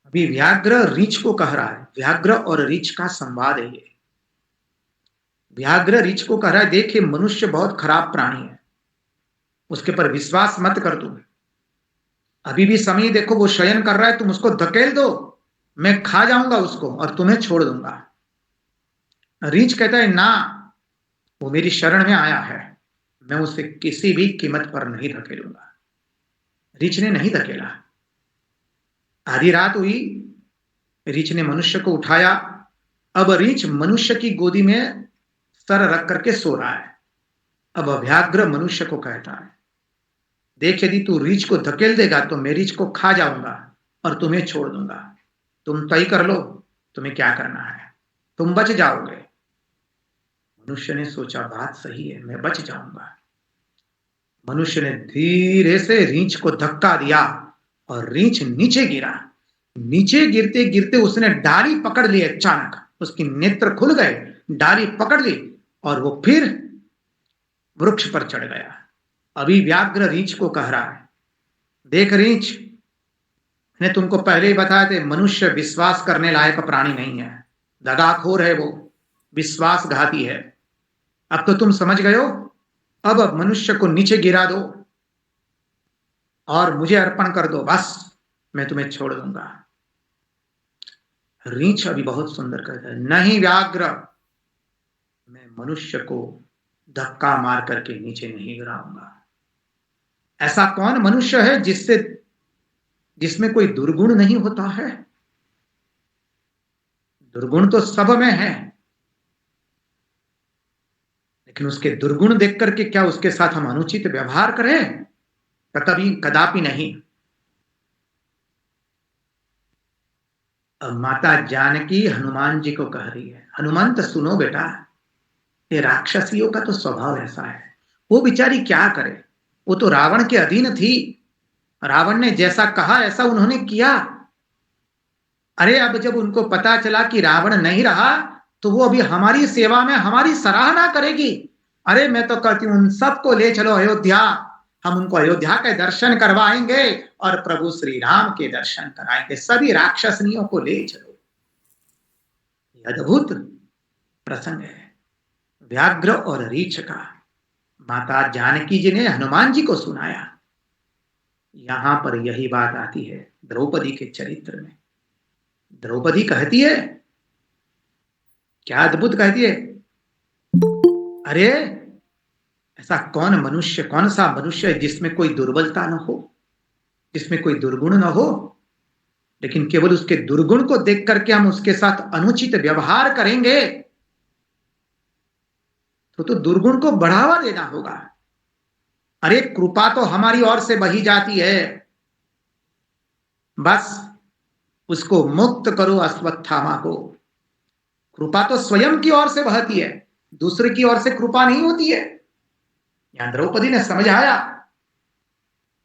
अभी व्याघ्र रीछ को कह रहा है, व्याघ्र और रीछ का संवाद है ये। व्याघ्र रीछ को कह रहा है, देखिए मनुष्य बहुत खराब प्राणी है, उसके पर विश्वास मत कर तुम। अभी भी समय देखो, वो शयन कर रहा है, तुम उसको धकेल दो, मैं खा जाऊंगा उसको और तुम्हें छोड़ दूंगा। रीछ कहता है, ना, वो मेरी शरण में आया है, मैं उसे किसी भी कीमत पर नहीं धकेलूंगा। रीछ ने नहीं धकेला। आधी रात हुई, रीछ ने मनुष्य को उठाया। अब रीछ मनुष्य की गोदी में सर रख करके सो रहा है। अब व्याघ्र मनुष्य को कहता है, देख, यदि तू रीछ को धकेल देगा तो मैं रीछ को खा जाऊंगा और तुम्हें छोड़ दूंगा। तुम तय कर लो तुम्हें क्या करना है, तुम बच जाओगे। मनुष्य ने सोचा, बात सही है, मैं बच जाऊंगा। मनुष्य ने धीरे से रीछ को धक्का दिया और रीछ नीचे गिरा। नीचे गिरते गिरते उसने डाली पकड़ ली। अचानक उसकी नेत्र खुल गए, डाली पकड़ ली और वो फिर वृक्ष पर चढ़ गया। अभी व्याघ्र रीछ को कह रहा है, देख रीछ, मैंने तुमको पहले ही बताया था, मनुष्य विश्वास करने लायक प्राणी नहीं है, दगाखोर है, वो विश्वासघाती है। अब तो तुम समझ गए हो, अब मनुष्य को नीचे गिरा दो और मुझे अर्पण कर दो, बस मैं तुम्हें छोड़ दूंगा। रीछ अभी बहुत सुंदर कहता है, नहीं व्याघ्र, मैं मनुष्य को धक्का मार करके नीचे नहीं गिराऊंगा। ऐसा कौन मनुष्य है जिसमें कोई दुर्गुण नहीं होता है? दुर्गुण तो सब में है, लेकिन उसके दुर्गुण देख करके क्या उसके साथ हम अनुचित व्यवहार करें? कभी कदापि नहीं। अब माता जानकी हनुमान जी को कह रही है, हनुमंत सुनो बेटा, ये राक्षसियों का तो स्वभाव ऐसा है। वो बेचारी क्या करे, वो तो रावण के अधीन थी, रावण ने जैसा कहा ऐसा उन्होंने किया। अरे अब जब उनको पता चला कि रावण नहीं रहा, तो वो अभी हमारी सेवा में हमारी सराहना करेगी। अरे मैं तो कहती हूं उन सबको ले चलो अयोध्या, हम उनको अयोध्या के दर्शन करवाएंगे और प्रभु श्री राम के दर्शन कराएंगे। सभी राक्षसनियों को ले चलो। अद्भुत प्रसंग है व्याघ्र और रीछ का। माता जानकी जी ने हनुमान जी को सुनाया। यहां पर यही बात आती है द्रौपदी के चरित्र में। द्रौपदी कहती है, क्या अद्भुत कहती है, अरे ऐसा कौन मनुष्य, कौन सा मनुष्य है जिसमें कोई दुर्बलता न हो, जिसमें कोई दुर्गुण न हो, लेकिन केवल उसके दुर्गुण को देख करके हम उसके साथ अनुचित व्यवहार करेंगे तो दुर्गुण को बढ़ावा देना होगा। अरे कृपा तो हमारी ओर से बही जाती है, बस उसको मुक्त करो अश्वत्थामा को। कृपा तो स्वयं की ओर से बहती है, दूसरे की ओर से कृपा नहीं होती है। यहां द्रौपदी ने समझाया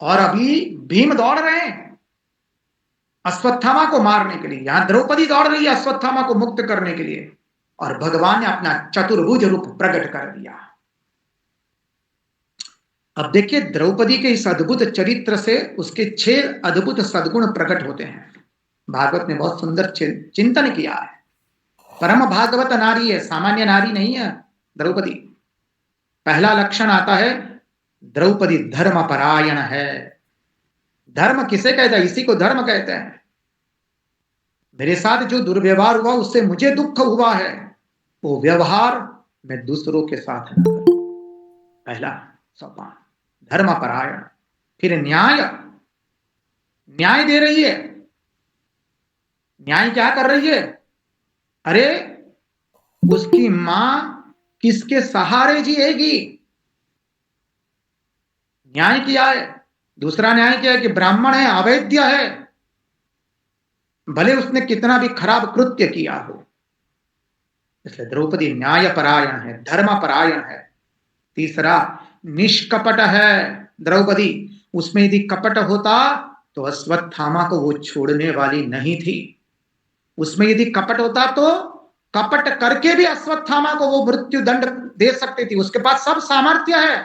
और अभी भीम दौड़ रहे हैं अश्वत्थामा को मारने के लिए, यहां द्रौपदी दौड़ रही है अश्वत्थामा को मुक्त करने के लिए, और भगवान ने अपना चतुर्भुज रूप प्रकट कर दिया। अब देखिए द्रौपदी के इस अद्भुत चरित्र से उसके 6 अद्भुत सद्गुण प्रकट होते हैं। भागवत ने बहुत सुंदर चिंतन किया है। परम भागवत नारी है, सामान्य नारी नहीं है द्रौपदी। पहला लक्षण आता है द्रौपदी धर्मपरायण है। धर्म किसे कहते हैं? इसी को धर्म कहते हैं। मेरे साथ जो दुर्व्यवहार हुआ उससे मुझे दुख हुआ है, वो व्यवहार मैं दूसरों के साथ न करूं। पहला सोपान धर्मपरायण। फिर न्याय, न्याय दे रही है। न्याय क्या कर रही है? अरे उसकी मां किसके सहारे जिएगी, न्याय किया है। दूसरा न्याय किया है कि ब्राह्मण है, अवैध है, भले उसने कितना भी खराब कृत्य किया हो। इसलिए द्रौपदी न्यायपरायण है, धर्मपरायण है। तीसरा निष्कपट है द्रौपदी। उसमें यदि कपट होता तो अश्वत्थामा को वो छोड़ने वाली नहीं थी। उसमें यदि कपट होता तो कपट करके भी अश्वत्थामा को वो मृत्यु दंड दे सकती थी। उसके पास सब सामर्थ्य है,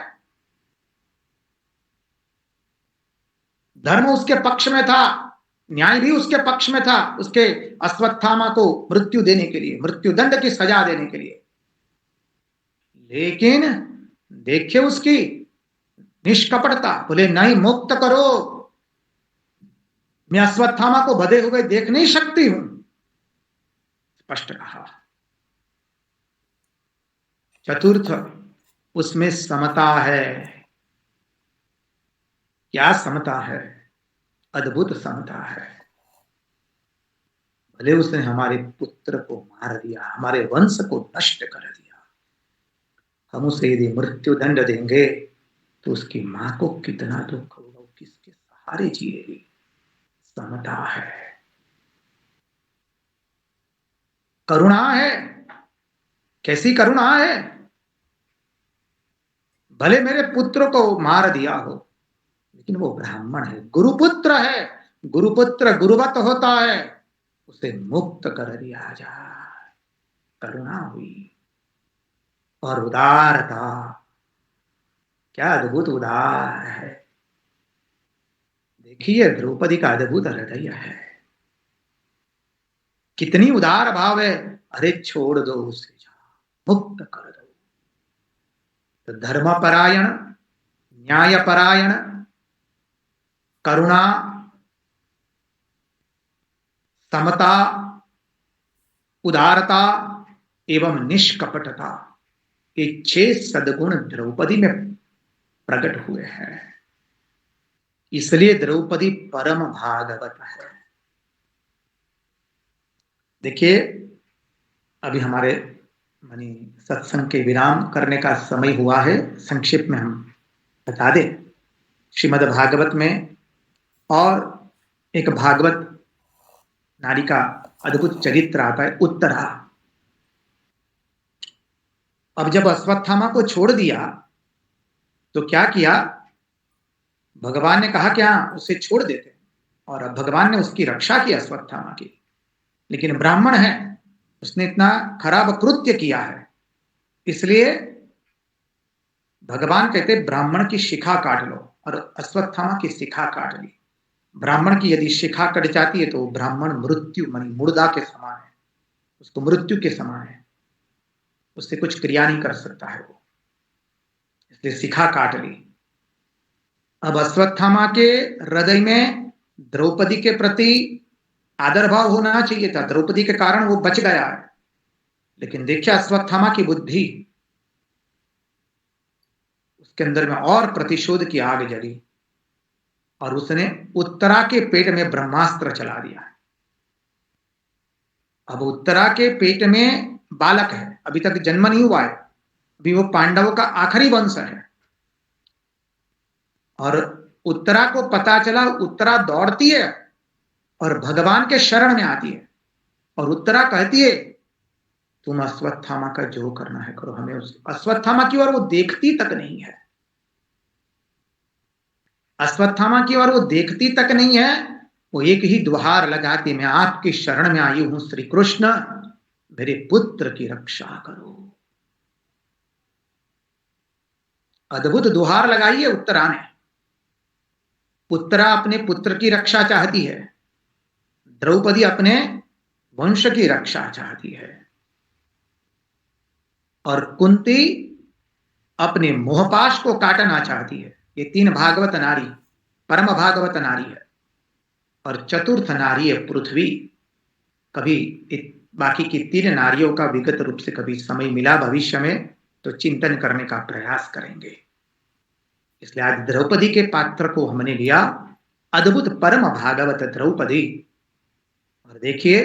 धर्म उसके पक्ष में था, न्याय भी उसके पक्ष में था, उसके अश्वत्थामा को मृत्यु देने के लिए, मृत्यु दंड की सजा देने के लिए। लेकिन देखिए उसकी निष्कपटता, बोले नहीं मुक्त करो, मैं अश्वत्थामा को बधे हुए देख नहीं सकती हूं, स्पष्ट कहा। चतुर्थ उसमें समता है। क्या समता है? अद्भुत समता है। भले उसने हमारे पुत्र को मार दिया, हमारे वंश को नष्ट कर दिया, हम उसे यदि मृत्यु दंड देंगे तो उसकी मां को कितना दुख होगा, किसके सहारे जिएगी। समता है, करुणा है। कैसी करुणा है? भले मेरे पुत्र को मार दिया हो, लेकिन वो ब्राह्मण है, गुरुपुत्र है, गुरुपुत्र गुरुवत होता है, उसे मुक्त कर दिया जाए। करुणा हुई और उदारता, क्या अद्भुत उदार है। देखिए द्रौपदी का अद्भुत हृदय है, कितनी उदार भाव है। अरे छोड़ दो उसे, मुक्त कर दो। तो धर्मपरायण, न्यायपरायण, करुणा, समता, उदारता एवं निष्कपटता, ये 6 सद्गुण द्रौपदी में प्रकट हुए हैं। इसलिए द्रौपदी परम भागवत है। देखिए, अभी हमारे मानी सत्संग के विराम करने का समय हुआ है। संक्षिप्त में हम बता दें, श्रीमद् भागवत में और एक भागवत नारी का अद्भुत चरित्र आता है, उत्तरा। अब जब अश्वत्थामा को छोड़ दिया तो क्या किया, भगवान ने कहा क्या उसे छोड़ देते, और अब भगवान ने उसकी रक्षा की अश्वत्थामा की। लेकिन ब्राह्मण है, उसने इतना खराब कृत्य किया है, इसलिए भगवान कहते ब्राह्मण की शिखा काट लो, और अश्वत्थामा की शिखा काट ली। ब्राह्मण की यदि शिखा कट जाती है तो ब्राह्मण मृत्यु मानी मुर्दा के समान है, उसको मृत्यु के समान है, उससे कुछ क्रिया नहीं कर सकता है वो, इसलिए शिखा काट ली। अब अश्वत्थामा के हृदय में द्रौपदी के प्रति आदर भाव होना चाहिए था, द्रौपदी के कारण वो बच गया है। लेकिन देखिए अश्वत्थामा की बुद्धि, उसके अंदर में और प्रतिशोध की आग जली, और उसने उत्तरा के पेट में ब्रह्मास्त्र चला दिया। अब उत्तरा के पेट में बालक है, अभी तक जन्म नहीं हुआ है, अभी वो पांडवों का आखिरी वंश है। और उत्तरा को पता चला, उत्तरा दौड़ती है और भगवान के शरण में आती है, और उत्तरा कहती है तुम अश्वत्थामा का जो करना है करो, हमें उस अश्वत्थामा की ओर वो देखती तक नहीं है, अश्वत्थामा की ओर वो देखती तक नहीं है। वो एक ही दुहार लगाती, मैं आपकी शरण में आई हूं श्री कृष्ण, मेरे पुत्र की रक्षा करो। अद्भुत दुहार लगाई है उत्तरा ने। उत्तरा अपने पुत्र की रक्षा चाहती है, द्रौपदी अपने वंश की रक्षा चाहती है, और कुंती अपने मोहपाश को काटना चाहती है। ये 3 भागवत नारी, परम भागवत नारी है। और चतुर्थ नारी है पृथ्वी। कभी बाकी की 3 नारियों का विगत रूप से कभी समय मिला भविष्य में तो चिंतन करने का प्रयास करेंगे। इसलिए आज द्रौपदी के पात्र को हमने लिया, अद्भुत परम भागवत द्रौपदी। और देखिए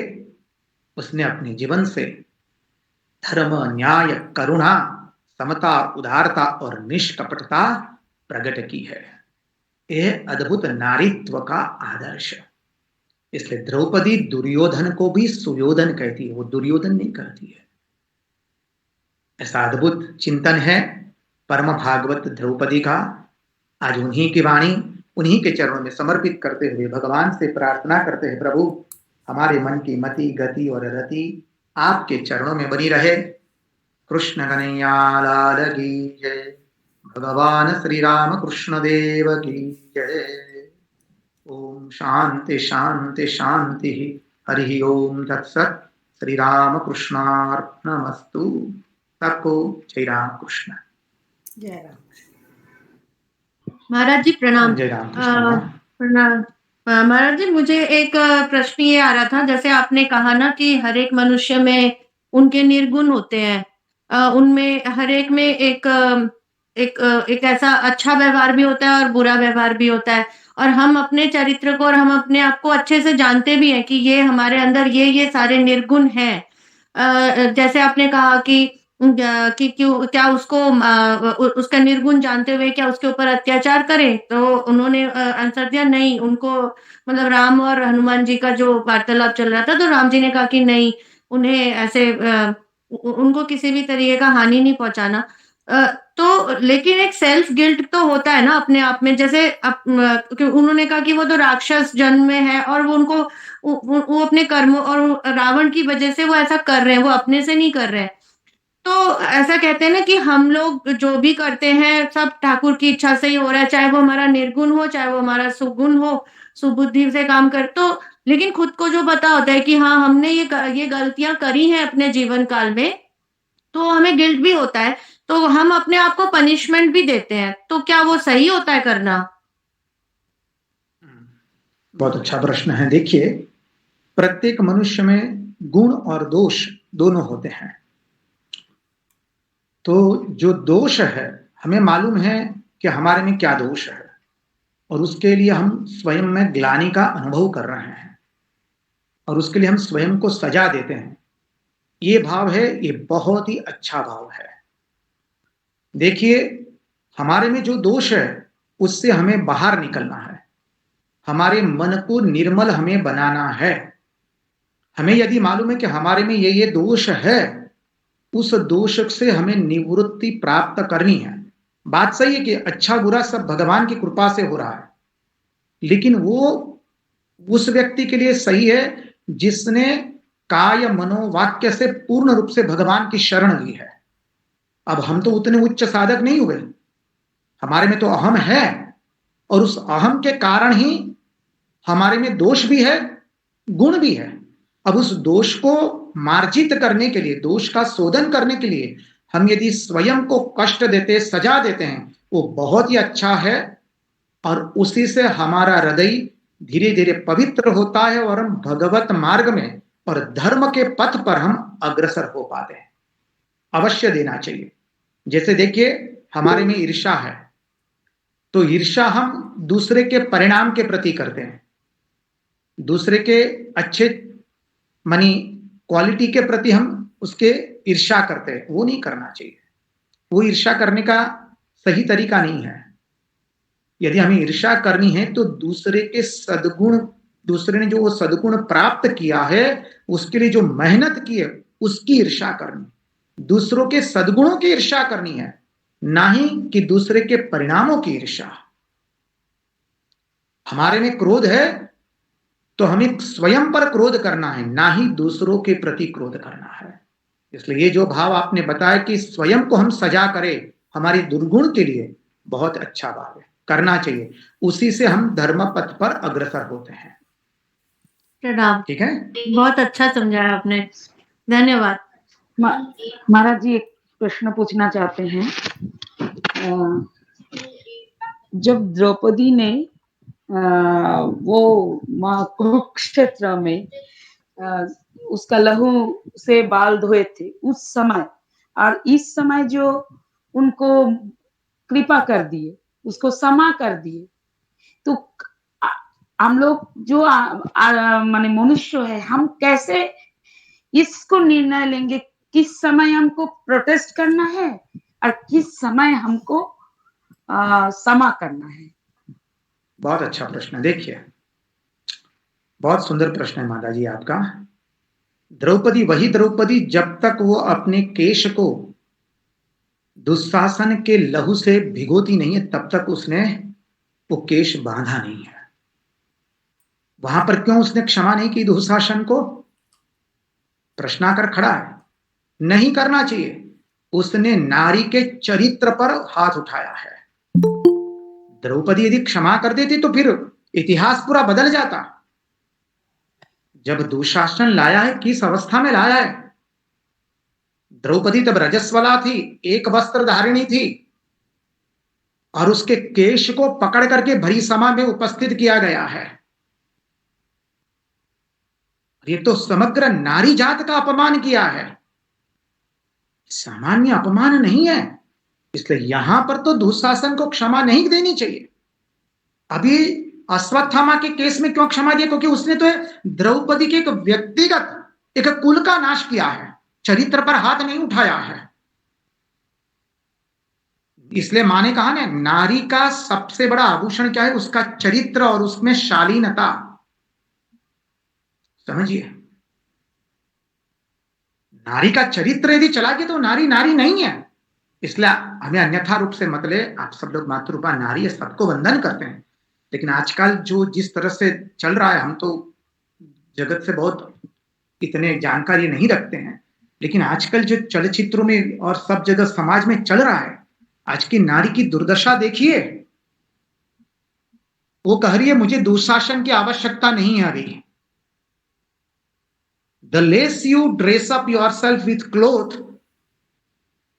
उसने अपने जीवन से धर्म, न्याय, करुणा, समता, उदारता और निष्कपटता प्रकट की है। यह अद्भुत नारीत्व का आदर्श। इसलिए द्रौपदी दुर्योधन को भी सुयोधन कहती है, वो दुर्योधन नहीं कहती है। ऐसा अद्भुत चिंतन है परम भागवत द्रौपदी का। आज उन्हीं की वाणी, उन्हीं के चरणों में समर्पित करते हुए भगवान से प्रार्थना करते हैं, प्रभु हमारे मन की मति, गति और रति आपके चरणों में बनी रहे। कृष्ण कन्हैया लाल की जय। भगवान श्री राम कृष्ण देव की जय। ओम शांति शांति शांति। हरि ओम तत्सत। श्री राम कृष्णार्पणमस्तु। सबको जय राम कृष्ण। जय राम। महाराज जी प्रणाम। जय राम कृष्ण। प्रणाम महाराज जी, मुझे एक प्रश्न ये आ रहा था, जैसे आपने कहा ना कि हर एक मनुष्य में उनके निर्गुण होते हैं, उनमें हर एक में एक ऐसा अच्छा व्यवहार भी होता है और बुरा व्यवहार भी होता है, और हम अपने चरित्र को और हम अपने आप को अच्छे से जानते भी हैं कि ये हमारे अंदर ये सारे निर्गुण हैं। जैसे आपने कहा कि क्यों क्या उसको उसका निर्गुण जानते हुए क्या उसके ऊपर अत्याचार करें, तो उन्होंने आंसर दिया नहीं। उनको मतलब राम और हनुमान जी का जो वार्तालाप चल रहा था, तो राम जी ने कहा कि नहीं, उन्हें ऐसे उनको किसी भी तरीके का हानि नहीं पहुंचाना। तो लेकिन एक सेल्फ गिल्ट तो होता है ना अपने आप में, जैसे उन्होंने कहा कि वो तो राक्षस जन्म में है और वो उनको वो अपने कर्मों और रावण की वजह से वो ऐसा कर रहे हैं, वो अपने से नहीं कर रहे हैं। तो ऐसा कहते हैं ना कि हम लोग जो भी करते हैं सब ठाकुर की इच्छा से ही हो रहा है, चाहे वो हमारा निर्गुण हो, चाहे वो हमारा सुगुण हो, सुबुद्धि से काम कर। तो लेकिन खुद को जो पता होता है कि हाँ हमने ये गलतियां करी हैं अपने जीवन काल में, तो हमें गिल्ट भी होता है तो हम अपने आप को पनिशमेंट भी देते हैं, तो क्या वो सही होता है करना? बहुत अच्छा प्रश्न है। देखिए, प्रत्येक मनुष्य में गुण और दोष दोनों होते हैं। तो जो दोष है, हमें मालूम है कि हमारे में क्या दोष है, और उसके लिए हम स्वयं में ग्लानि का अनुभव कर रहे हैं, और उसके लिए हम स्वयं को सजा देते हैं। ये भाव है, ये बहुत ही अच्छा भाव है। देखिए, हमारे में जो दोष है उससे हमें बाहर निकलना है, हमारे मन को निर्मल हमें बनाना है। हमें यदि मालूम है कि हमारे में ये दोष है, उस दोष से हमें निवृत्ति प्राप्त करनी है। बात सही है कि अच्छा बुरा सब भगवान की कृपा से हो रहा है, लेकिन वो उस व्यक्ति के लिए सही है जिसने काय मनोवाक्य से पूर्ण रूप से भगवान की शरण ली है। अब हम तो उतने उच्च साधक नहीं हुए, हमारे में तो अहम है, और उस अहम के कारण ही हमारे में दोष भी है, गुण भी है। अब उस दोष को मार्जित करने के लिए, दोष का शोधन करने के लिए हम यदि स्वयं को कष्ट देते, सजा देते हैं, वो बहुत ही अच्छा है, और उसी से हमारा हृदय धीरे धीरे पवित्र होता है, और हम भगवत मार्ग में और धर्म के पथ पर हम अग्रसर हो पाते हैं। अवश्य देना चाहिए। जैसे देखिए, हमारे में ईर्ष्या है, तो ईर्ष्या हम दूसरे के परिणाम के प्रति करते हैं, दूसरे के अच्छे मनी क्वालिटी के प्रति हम उसके ईर्ष्या करते हैं। वो नहीं करना चाहिए, वो ईर्ष्या करने का सही तरीका नहीं है। यदि हमें ईर्ष्या करनी है तो दूसरे के सद्गुण, दूसरे ने जो वो सद्गुण प्राप्त किया है, उसके लिए जो मेहनत की है, उसकी ईर्ष्या करनी, दूसरों के सद्गुणों की ईर्ष्या करनी है, ना ही कि दूसरे के परिणामों की ईर्ष्या। हमारे में क्रोध है तो हमें स्वयं पर क्रोध करना है, ना ही दूसरों के प्रति क्रोध करना है। इसलिए ये जो भाव आपने बताया कि स्वयं को हम सजा करें हमारी दुर्गुण के लिए, बहुत अच्छा भाव है, करना चाहिए। उसी से हम धर्म पथ पर अग्रसर होते हैं। प्रणाम। ठीक है, बहुत अच्छा समझाया आपने, धन्यवाद। महाराज जी, एक प्रश्न पूछना चाहते हैं। जब द्रौपदी ने वो कुरुक्षेत्र में उसका लहू से बाल धोए थे उस समय, और इस समय जो उनको कृपा कर दिए, उसको क्षमा कर दिए, तो हम लोग जो माने मनुष्य है, हम कैसे इसको निर्णय लेंगे किस समय हमको प्रोटेस्ट करना है और किस समय हमको क्षमा करना है? बहुत अच्छा प्रश्न है। देखिए, बहुत सुंदर प्रश्न है माता जी आपका। द्रौपदी वही द्रौपदी जब तक वो अपने केश को दुशासन के लहू से भिगोती नहीं है, तब तक उसने वो केश बांधा नहीं है। वहां पर क्यों उसने क्षमा नहीं की दुशासन को? प्रश्न आकर खड़ा है, नहीं करना चाहिए। उसने नारी के चरित्र पर हाथ उठाया है। द्रौपदी यदि क्षमा कर देती तो फिर इतिहास पूरा बदल जाता। जब दुशासन लाया है, किस अवस्था में लाया है? द्रौपदी तब रजस्वला थी, एक वस्त्र धारिणी थी, और उसके केश को पकड़ करके भरी सभा में उपस्थित किया गया है। ये तो समग्र नारी जात का अपमान किया है, सामान्य अपमान नहीं है। इसलिए यहां पर तो दुशासन को क्षमा नहीं देनी चाहिए। अभी अश्वत्थामा के केस में क्यों क्षमा दिया? क्योंकि उसने तो द्रौपदी के एक व्यक्तिगत एक कुल का नाश किया है, चरित्र पर हाथ नहीं उठाया है। इसलिए मां ने कहा ना, नारी का सबसे बड़ा आभूषण क्या है? उसका चरित्र और उसमें शालीनता। समझिए, नारी का चरित्र यदि चला गया तो नारी नारी नहीं है। इसलिए हमें अन्यथा रूप से मतलब, आप सब लोग मातृरूपा नारी है, सबको वंदन करते हैं, लेकिन आजकल जो जिस तरह से चल रहा है, हम तो जगत से बहुत इतने जानकारी नहीं रखते हैं, लेकिन आजकल जो चलचित्रों में और सब जगह समाज में चल रहा है, आज की नारी की दुर्दशा देखिए। वो कह रही है मुझे दुशासन की आवश्यकता नहीं है अभी। The less you dress up yourself with cloth,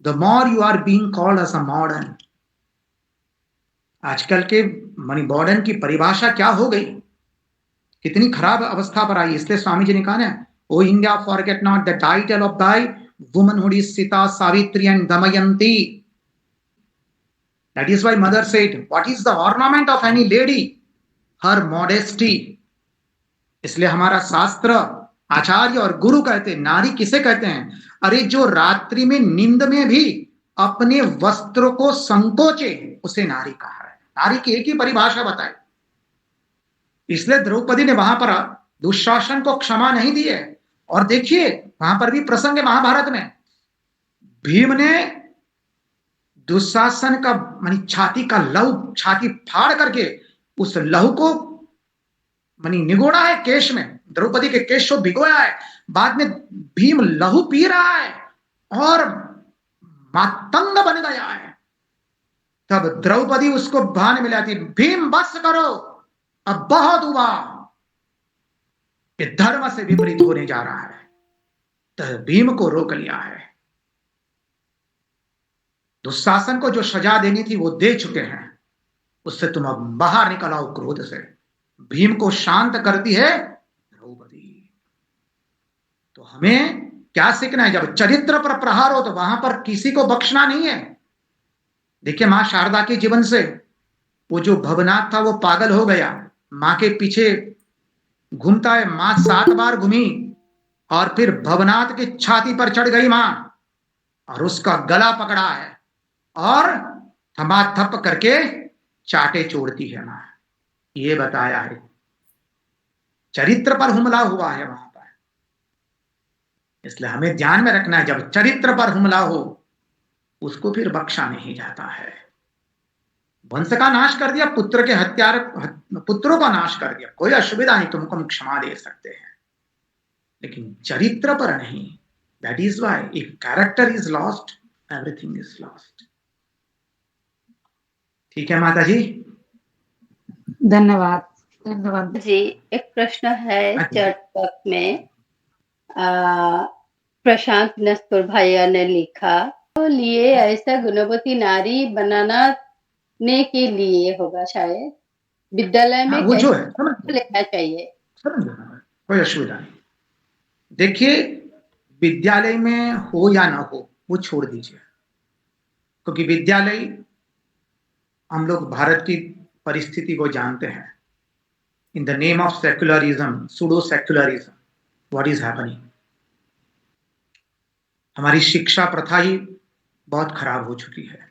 the more you are being called as a modern. आजकल के मॉडर्न की परिभाषा क्या हो गई, कितनी खराब अवस्था पर आई। इसलिए स्वामी जी ने कहा ना, O India forget not the title of thy womanhood is Sita, Savitri and Damayanti. That is why mother said, what is the ornament of any lady? Her modesty. इसलिए हमारा शास्त्र, आचार्य और गुरु कहते हैं, नारी किसे कहते हैं? अरे जो रात्रि में नींद में भी अपने वस्त्रों को संकोचे, उसे नारी कहा है। नारी की एक ही परिभाषा बताई। इसलिए द्रौपदी ने वहां पर दुशासन को क्षमा नहीं दी है। और देखिए वहां पर भी प्रसंग है महाभारत में, भीम ने दुशासन का छाती का लहू, छाती फाड़ करके उस लहू को निगोड़ा है केश में, द्रौपदी के केश को भिगोया है। बाद में भीम लहू पी रहा है और मातंग बन गया है। तब द्रौपदी उसको भान में लाती, भीम बस करो, अब बहुत हुआ, ये धर्म से विपरीत होने जा रहा है। तो भीम को रोक लिया है। दुशासन को जो सजा देनी थी वो दे चुके हैं, उससे तुम अब बाहर निकल आओ क्रोध से। भीम को शांत करती है द्रौपदी। तो हमें क्या सीखना है? जब चरित्र पर प्रहार हो तो वहां पर किसी को बख्शना नहीं है। देखिए मां शारदा के जीवन से, वो जो भवनाथ था वो पागल हो गया, मां के पीछे घूमता है। मां 7 बार घूमी और फिर भवनाथ की छाती पर चढ़ गई मां और उसका गला पकड़ा है और थमाथप करके चाटे छोड़ती है मां। ये बताया है, चरित्र पर हमला हुआ है वहां पर। इसलिए हमें ध्यान में रखना है, जब चरित्र पर हमला हो उसको फिर बख्शा नहीं जाता है। वंश का नाश कर दिया, पुत्र के पुत्रों का नाश कर दिया, कोई असुविधा नहीं, तुमको हम क्षमा दे सकते हैं, लेकिन चरित्र पर नहीं। That is why if character is lost, everything is lost. ठीक है माता जी, धन्यवाद। धन्यवाद जी। एक प्रश्न है चैट बॉक्स में, प्रशांत नस्तुर भैया ने लिखा, तो लिए ऐसा गुणवती नारी बनाने के लिए होगा शायद, विद्यालय में वो जो है लेना चाहिए। कोई असुविधा नहीं। देखिए विद्यालय में हो या ना हो वो छोड़ दीजिए, क्योंकि विद्यालय, हम लोग भारत की परिस्थिति को जानते हैं। In the name of secularism, pseudo secularism, what is happening? हमारी शिक्षा प्रथा ही बहुत खराब हो चुकी है।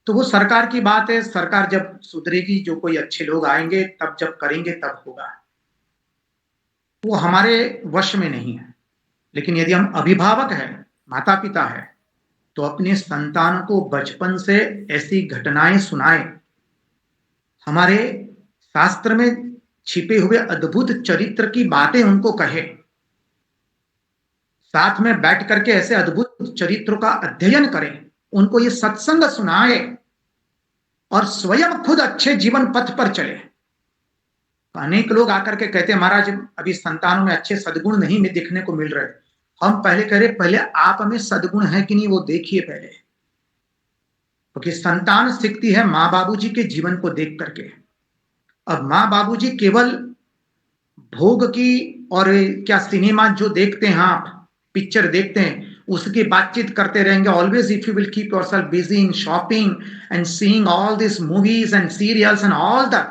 तो वो सरकार की बात है, सरकार जब सुधरेगी, जो कोई अच्छे लोग आएंगे तब, जब करेंगे तब होगा, वो हमारे वश में नहीं है। लेकिन यदि हम अभिभावक हैं, माता पिता है, तो अपने संतान को बचपन से ऐसी घटनाएं सुनाए, हमारे शास्त्र में छिपे हुए अद्भुत चरित्र की बातें उनको कहे, साथ में बैठ करके ऐसे अद्भुत चरित्रों का अध्ययन करें, उनको ये सत्संग सुनाए और स्वयं खुद अच्छे जीवन पथ पर चले। अनेक लोग आकर के कहते हैं, महाराज अभी संतानों में अच्छे सद्गुण नहीं में दिखने को मिल रहे। हम पहले कह रहे, पहले आप में सद्गुण है कि नहीं वो देखिए पहले, क्योंकि संतान सीखती है माँ बाबूजी के जीवन को देख करके। अब माँ बाबूजी केवल भोग की और क्या सिनेमा जो देखते हैं, आप पिक्चर देखते हैं, उसकी बातचीत करते रहेंगे। Always if you will keep yourself busy in shopping and seeing all this movies and serials and all the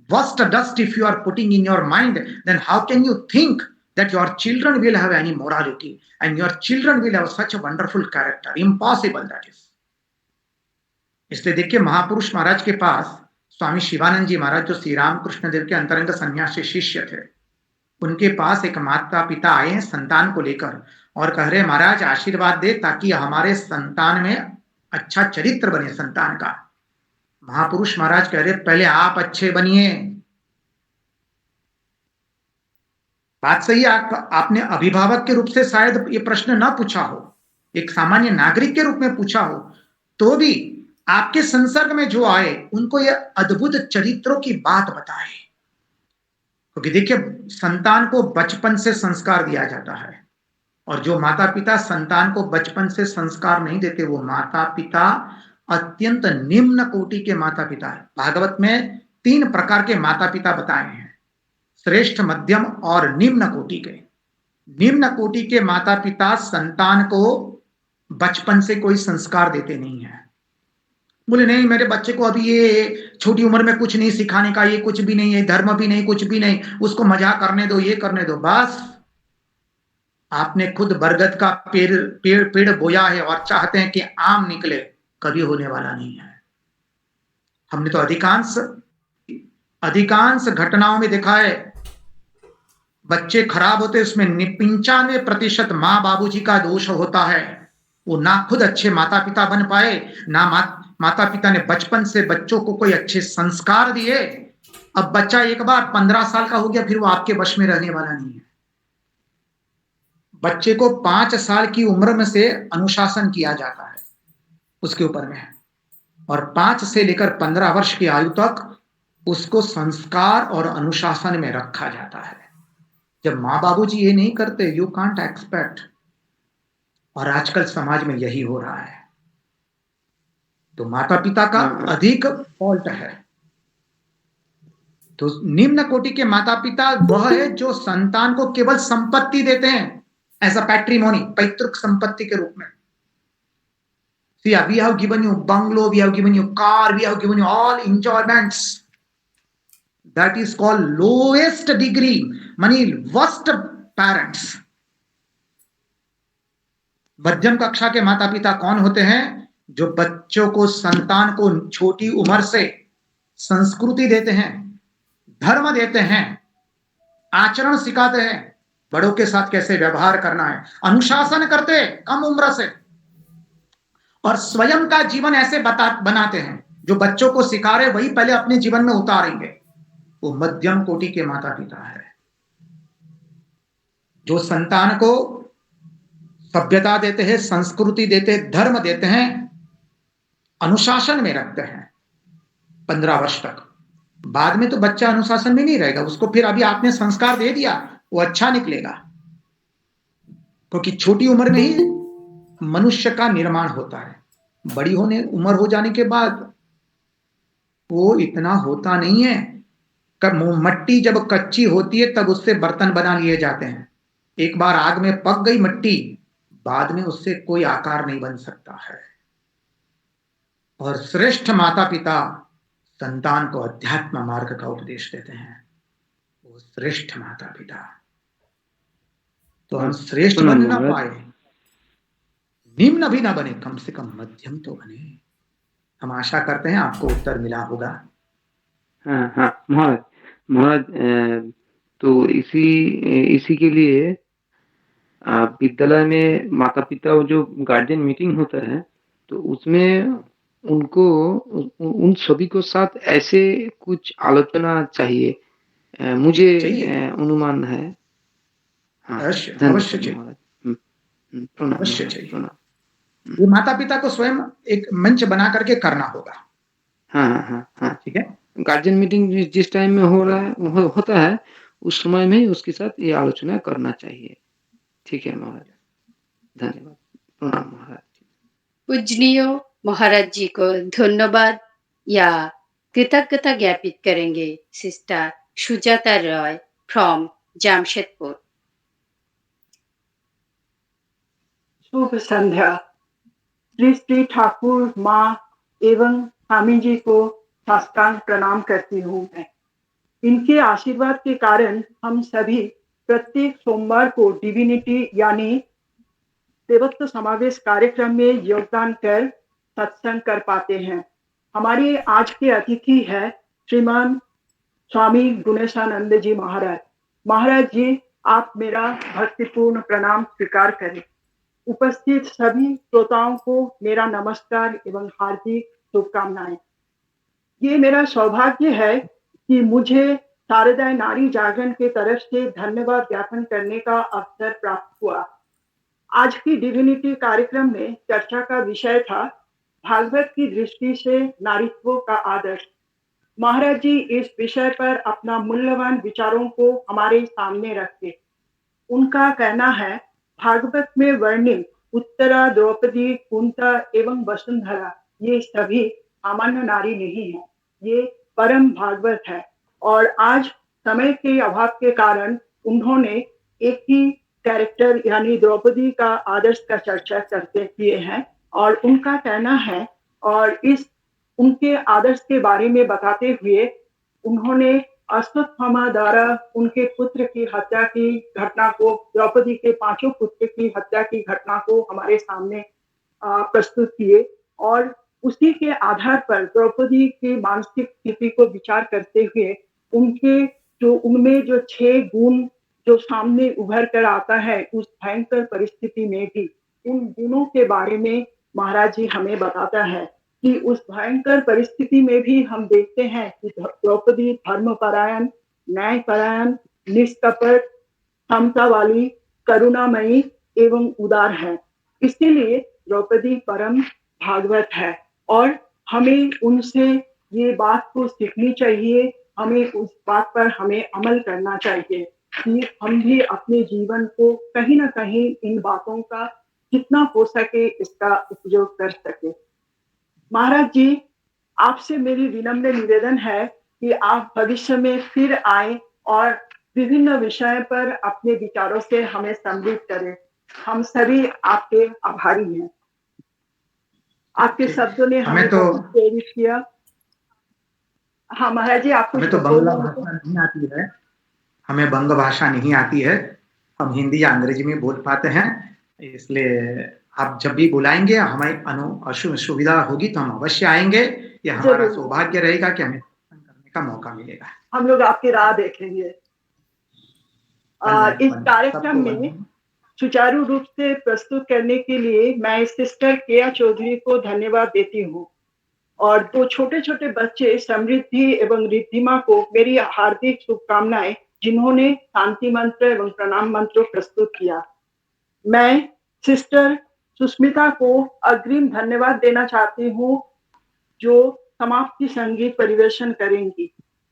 worst dust if you are putting in your mind, then how can you think that your children will have any morality and your children will have such a wonderful character? Impossible that is. इसलिए देखिए महापुरुष महाराज के पास स्वामी शिवानंद जी महाराज, जो श्री रामकृष्ण देव के अंतरंग सन्यासी शिष्य थे, उनके पास एक माता पिता आए हैं संतान को लेकर और कह रहे, महाराज आशीर्वाद दे ताकि हमारे संतान में अच्छा चरित्र बने संतान का। महापुरुष महाराज कह रहे, पहले आप अच्छे बनिए। बात सही है, आपने अभिभावक के रूप से शायद ये प्रश्न ना पूछा हो, एक सामान्य नागरिक के रूप में पूछा हो, तो भी आपके संसर्ग में जो आए उनको ये अद्भुत चरित्रों की बात बताए। क्योंकि देखिए संतान को बचपन से संस्कार दिया जाता है और जो माता पिता संतान को बचपन से संस्कार नहीं देते वो माता पिता अत्यंत निम्न कोटि के माता पिता है। भागवत में 3 प्रकार के माता पिता बताए हैं, श्रेष्ठ, मध्यम और निम्न कोटि के। निम्न कोटि के माता पिता संतान को बचपन से कोई संस्कार देते नहीं है। बोले नहीं मेरे बच्चे को अभी ये छोटी उम्र में कुछ नहीं सिखाने का, ये कुछ भी नहीं है, धर्म भी नहीं, कुछ भी नहीं, उसको मजा करने दो, ये करने दो। बस आपने खुद बरगद का पेड़ बोया है और चाहते हैं कि आम निकले, कभी होने वाला नहीं है। हमने तो अधिकांश घटनाओं में देखा है बच्चे खराब होते, उसमें 95% माँ बाबूजी का दोष होता है। वो ना खुद अच्छे माता पिता बन पाए, ना माता पिता ने बचपन से बच्चों को कोई अच्छे संस्कार दिए। अब बच्चा एक बार 15 साल का हो गया, फिर वो आपके वश में रहने वाला नहीं है। बच्चे को 5 साल की उम्र में से अनुशासन किया जाता है, उसके ऊपर में, और 5 से लेकर 15 वर्ष की आयु तक उसको संस्कार और अनुशासन में रखा जाता है। जब माँ बाबूजी ये नहीं करते, यू कांट एक्सपेक्ट। और आजकल समाज में यही हो रहा है। तो माता पिता का अधिक फॉल्ट है। तो निम्न कोटि के माता पिता वह है जो संतान को केवल संपत्ति देते हैं, एज अ पैट्रिमोनी, पैतृक संपत्ति के रूप में। See, we have given you bungalow, we have given you car, we have given you all enjoyments. That is called lowest degree, money, worst parents. मध्यम कक्षा के माता पिता कौन होते हैं? जो बच्चों को, संतान को छोटी उम्र से संस्कृति देते हैं, धर्म देते हैं, आचरण सिखाते हैं, बड़ों के साथ कैसे व्यवहार करना है, अनुशासन करते कम उम्र से, और स्वयं का जीवन ऐसे बनाते हैं जो बच्चों को सिखा रहे वही पहले अपने जीवन में उतारेंगे। वो मध्यम कोटि के माता पिता है। जो संतान को सभ्यता देते हैं, संस्कृति देते हैं, धर्म देते हैं, अनुशासन में रखते हैं 15 वर्ष तक। बाद में तो बच्चा अनुशासन में नहीं रहेगा, उसको फिर अभी आपने संस्कार दे दिया, वो अच्छा निकलेगा, क्योंकि छोटी उम्र में ही मनुष्य का निर्माण होता है। बड़ी उम्र हो जाने के बाद वो इतना होता नहीं है। मट्टी जब कच्ची होती है तब उससे बर्तन बना लिए जाते हैं। एक बार आग में पक गई मट्टी, बाद में उससे कोई आकार नहीं बन सकता है। और श्रेष्ठ माता पिता संतान को अध्यात्म मार्ग का उपदेश देते हैं, वो श्रेष्ठ माता पिता। तो हम श्रेष्ठ बन ना पाए, निम्न भी ना बने, कम से कम मध्यम तो बने। हम आशा करते हैं आपको उत्तर मिला होगा। हाँ हाँ महाराज, तो इसी के लिए विद्यालय में माता पिता जो गार्जियन मीटिंग होता है, तो उसमें उनको उन सभी को साथ ऐसे कुछ आलोचना चाहिए, मुझे अनुमान है। हाँ, अवश्य चाहिए, अवश्य चाहिए। ये माता पिता को स्वयं एक मंच बना करके करना होगा। हाँ, ठीक है। गार्जियन मीटिंग जिस टाइम में होता है उस समय में उसके साथ ये आलोचना करना चाहिए। ठीक है महाराज, धन्यवाद, प्रणाम महाराज। पूजनीय महाराज जी को धन्यवाद या कृतज्ञता ज्ञापित करेंगे सिस्टर सुजाता रॉय फ्रॉम जमशेदपुर। शुभ संध्या। श्री श्री ठाकुर माँ एवं स्वामी जी को साष्टांग प्रणाम करती हूँ मैं। इनके आशीर्वाद के कारण हम सभी प्रत्येक सोमवार को डिविनिटी यानी देवत्व समावेश कार्यक्रम में योगदान कर सत्संग कर पाते हैं। हमारे आज के अतिथि है श्रीमान स्वामी गुणेशानंद जी महाराज। महाराज जी, आप मेरा भक्तिपूर्ण प्रणाम स्वीकार करें। उपस्थित सभी श्रोताओं को मेरा नमस्कार एवं हार्दिक शुभकामनाएं। ये मेरा सौभाग्य है कि मुझे शारदा नारी जागरण के तरफ से धन्यवाद ज्ञापन करने का अवसर प्राप्त हुआ। आज की डिविनिटी कार्यक्रम में चर्चा का विषय था भागवत की दृष्टि से नारीत्व का आदर्श। महाराज जी इस विषय पर अपना मूल्यवान विचारों को हमारे सामने रखते। उनका कहना है, भागवत में वर्णित उत्तरा, द्रौपदी, कुंता एवं वसुंधरा ये सभी सामान्य नारी नहीं है, ये परम भागवत है। और आज समय के अभाव के कारण उन्होंने एक ही कैरेक्टर यानी द्रौपदी का आदर्श का चर्चा करते किए हैं और उनका कहना है और इस उनके आदर्श के बारे में बताते हुए उन्होंने अश्वत्थामा द्वारा उनके पुत्र की हत्या की घटना को, द्रौपदी के 5 पुत्र की हत्या की घटना को हमारे सामने प्रस्तुत किए और उसी के आधार पर द्रौपदी की मानसिक स्थिति को विचार करते हुए उनमें जो 6 गुण जो सामने उभर कर आता है उस भयंकर परिस्थिति में भी उन गुणों के बारे में महाराज जी हमें बताता है कि उस भयंकर परिस्थिति में भी हम देखते हैं कि द्रौपदी धर्मपरायण, न्यायपरायण, निष्कपट, समता वाली, करुणामयी एवं उदार है। इसीलिए द्रौपदी परम भागवत है और हमें उनसे ये बात को सीखनी चाहिए, हमें उस बात पर हमें अमल करना चाहिए कि हम भी अपने जीवन को कहीं ना कहीं इन बातों का जितना हो सके इसका उपयोग कर सके। महाराज जी, आपसे मेरी विनम्र निवेदन है कि आप भविष्य में फिर आए और विभिन्न विषय पर अपने विचारों से हमें समृद्ध करें। हम सभी आपके आभारी हैं। आपके शब्दों ने हमें बहुत प्रेरित किया। हाँ महाराज जी, आपको हमें तो बंगला भाषा नहीं आती है, हमें बंग भाषा नहीं आती है, हम हिंदी या अंग्रेजी में बोल पाते हैं, इसलिए आप जब भी बुलाएंगे हमें सुविधा होगी तो हम अवश्य आएंगे। ये हमारा सौभाग्य रहेगा कि हमें करने का मौका मिलेगा। हम लोग आपकी राह देखेंगे। इस कार्यक्रम में सुचारू रूप से प्रस्तुत करने के लिए मैं सिस्टर केया चौधरी को धन्यवाद देती हूँ और 2 छोटे छोटे बच्चे समृद्धि एवं रिद्धिमा को मेरी हार्दिक शुभकामनाएं, जिन्होंने शांति मंत्र एवं प्रणाम मंत्र प्रस्तुत किया। मैं सिस्टर सुष्मिता को अग्रिम धन्यवाद देना चाहती हूँ जो समाप्ति संगीत परिवेशन करेंगी।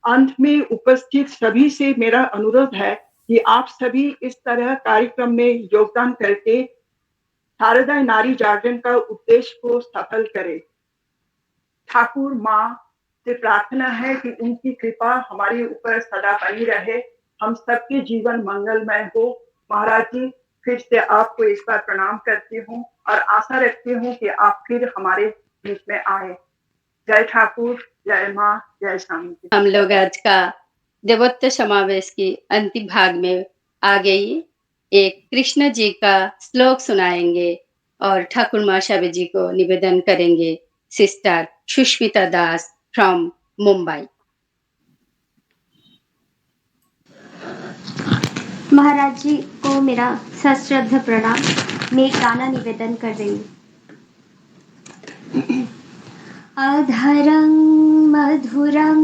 अंत में उपस्थित सभी से मेरा अनुरोध है कि आप सभी इस तरह कार्यक्रम में योगदान करके शारदा नारी जागरण का उद्देश्य को सफल करें। ठाकुर माँ से प्रार्थना है कि उनकी कृपा हमारे ऊपर सदा बनी रहे, हम सबके जीवन मंगलमय हो। महाराज जी, फिर से आपको एक बार प्रणाम करती हूँ और आशा रखती हूँ कि आप फिर हमारे बीच में आए। जय ठाकुर, जय माँ, जय शांति। हम लोग आज का देवोत्तर समावेश की अंतिम भाग में आ गई। एक कृष्ण जी का श्लोक सुनाएंगे और ठाकुर माँ शाबे जी को निवेदन करेंगे सिस्टर सुष्मिता दास फ्रॉम मुंबई। महाराज जी को मेरा सश्रद्ध प्रणाम। मैं एक गाना निवेदन कर रही हूँ। अधरं मधुरं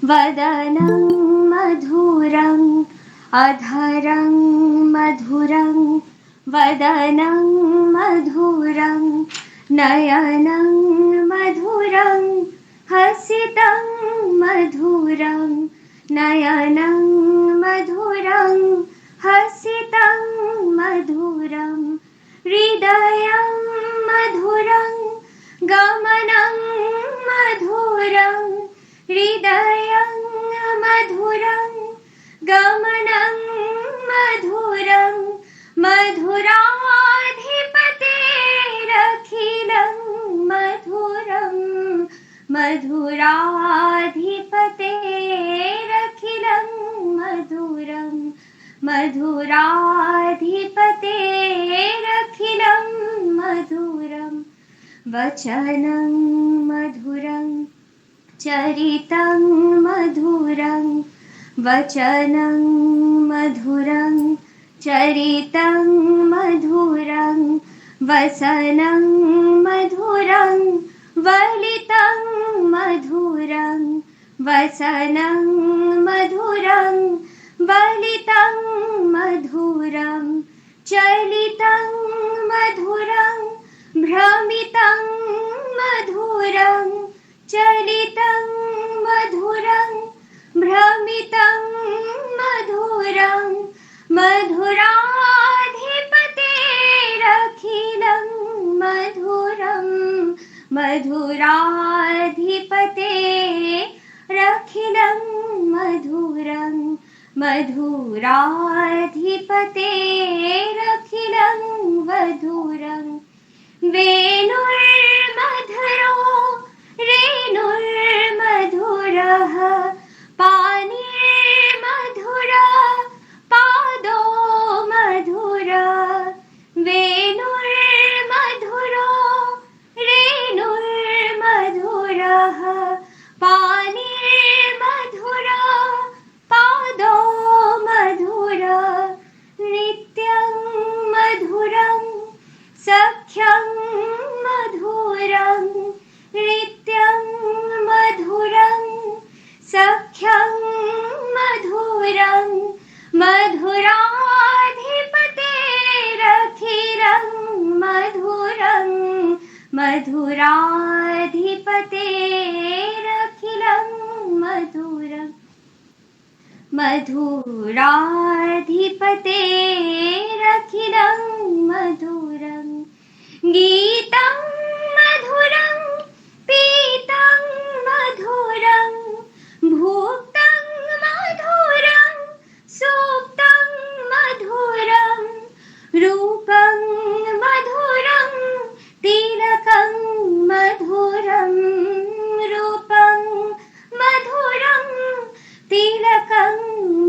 वदनं मधुरं, अधरं मधुरं वदनं मधुरं, नयनं मधुरं हसितं मधुरं, नयनं मधुरं हसितं मधुरं, हृदयं मधुरं गमनं मधुरं, हृदयं मधुरं गमनं मधुरं, मधुराधिपतेरखिलं मधुरं, मधुराधिपतेरखिलं मधुरं, मधुराधिपतेरखिलं मधुरं, वचनं मधुरं चरितं मधुरं, वचनं मधुरं चरितं मधुरं, वसनं मधुरं वलितं मधुरं, वसनं मधुरं वलितं मधुरं, चलितं मधुरं भ्रमितं मधुरं, चलितं मधुरं भ्रमितं मधुरं, मधुराधिपते मधुरं मधुराधिपतेरखिलं मधुरं मधुराधिपतेरखिलं मधुरं वेणुर्मधुरो रेणुर्मधुरः पाणिर्मधुरा पादो मधुरा वेणुर्मधुरो रेणुर्मधुरः पाणिर्मधुरा पादो मधुरा नित्यं मधुरं सख्यं मधुरं नित्यं मधुरं सख्यं मधुरं मधुराधिपतेरखिलं मधुरं मधुराधिपतेरखिलं मधुरं मधुराधिपतेरखिलं मधुरं गीतं मधुरं पीतं मधुरं भुक्तं मधुरं सुप्तं मधुरं रूपं मधुरं तिलकं मधुरं रूपं मधुरं तिलकं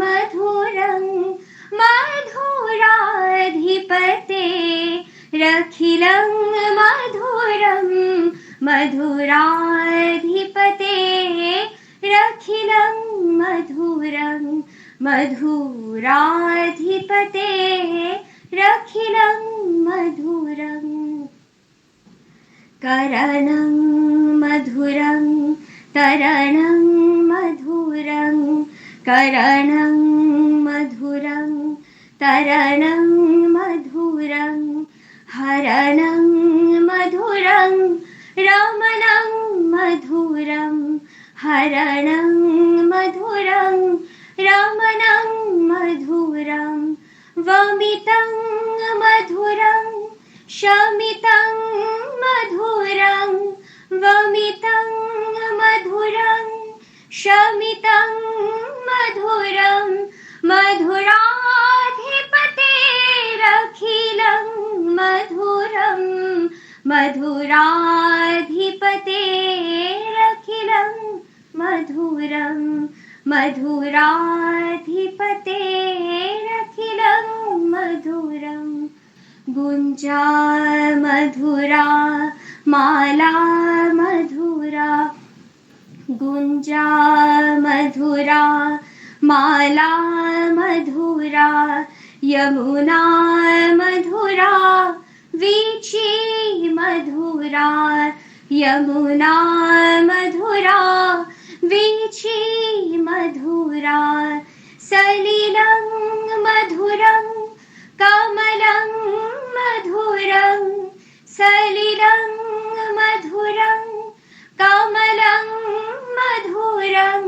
मधुरं मधुराधिपतेरखिलं मधुरं मधुराधिपतेरखिलं मधुरं मधुराधिपतेरखिलं मधुरं करणं मधुरं तरणं मधुरं करणं मधुरं तरणं मधुरं हरणं मधुरं रमणं मधुरं हरणं मधुरं रमणं मधुरं वमितं मधुरं शमितं मधुरं वमितं मधुरं शमितं मधुरं मधुराधिपतेरखिलं मधुरं मधुराधिपतेरखिलं मधुरं मधुराधिपतेरखिलं मधुरं गुञ्जा मधुरा माला मधुरा गुञ्जा मधुरा माला मधुरा यमुना मधुरा वीची मधुरा यमुना मधुरा वीची मधुरा सलिलं मधुरं कमलं मधुरं सलिलं मधुरं कमलं मधुरं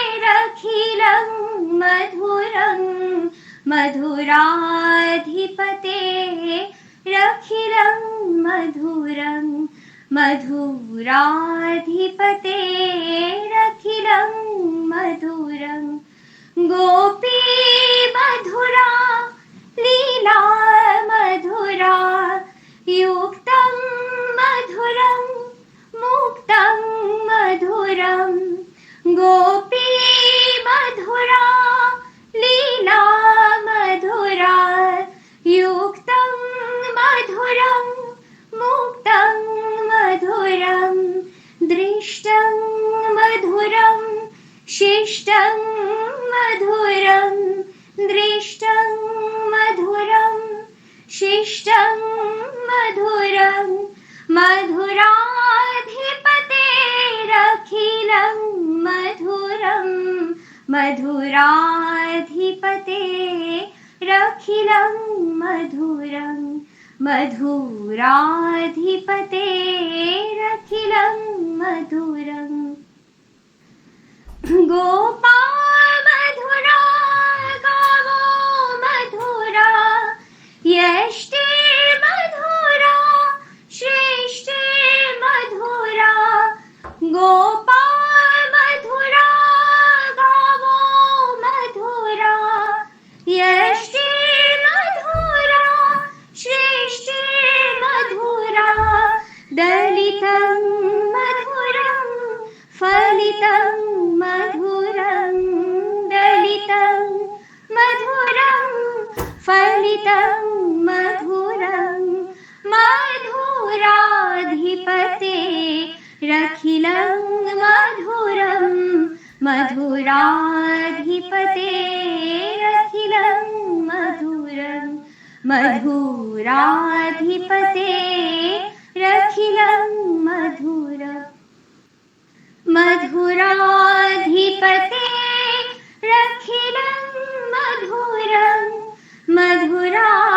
मधुराधिपतेरखिलं मधुरं मधुराधिपतेरखिलं मधुरं मधुराधिपतेरखिलं मधुरं गोपी मधुरा लीला मधुरा युक्तं मधुरं मुक्तं मधुरं गोपी मधुरा लीला मधुरा युक्तं मधुरं मुक्तं मधुरं दृष्टं मधुरं शिष्टं मधुरं दृष्टं मधुरं शिष्टं मधुरं मधुराधिपतेरखिलं मधुरं मधुराधिपतेरखिलं मधुरं मधुराधिपतेरखिलं मधुरं गोपा मधुरा गावो मधुरा यष्टे फलितं मधुरं फलितं मधुरं दलितं मधुरं फलितं मधुरं मधुराधिपते रखिलं मधुरं मधुराधिपते रखिलं मधुरं मधुराधिपते रखिलं मधुरं मधुराधिपते रखिलं मधुरं मधुरा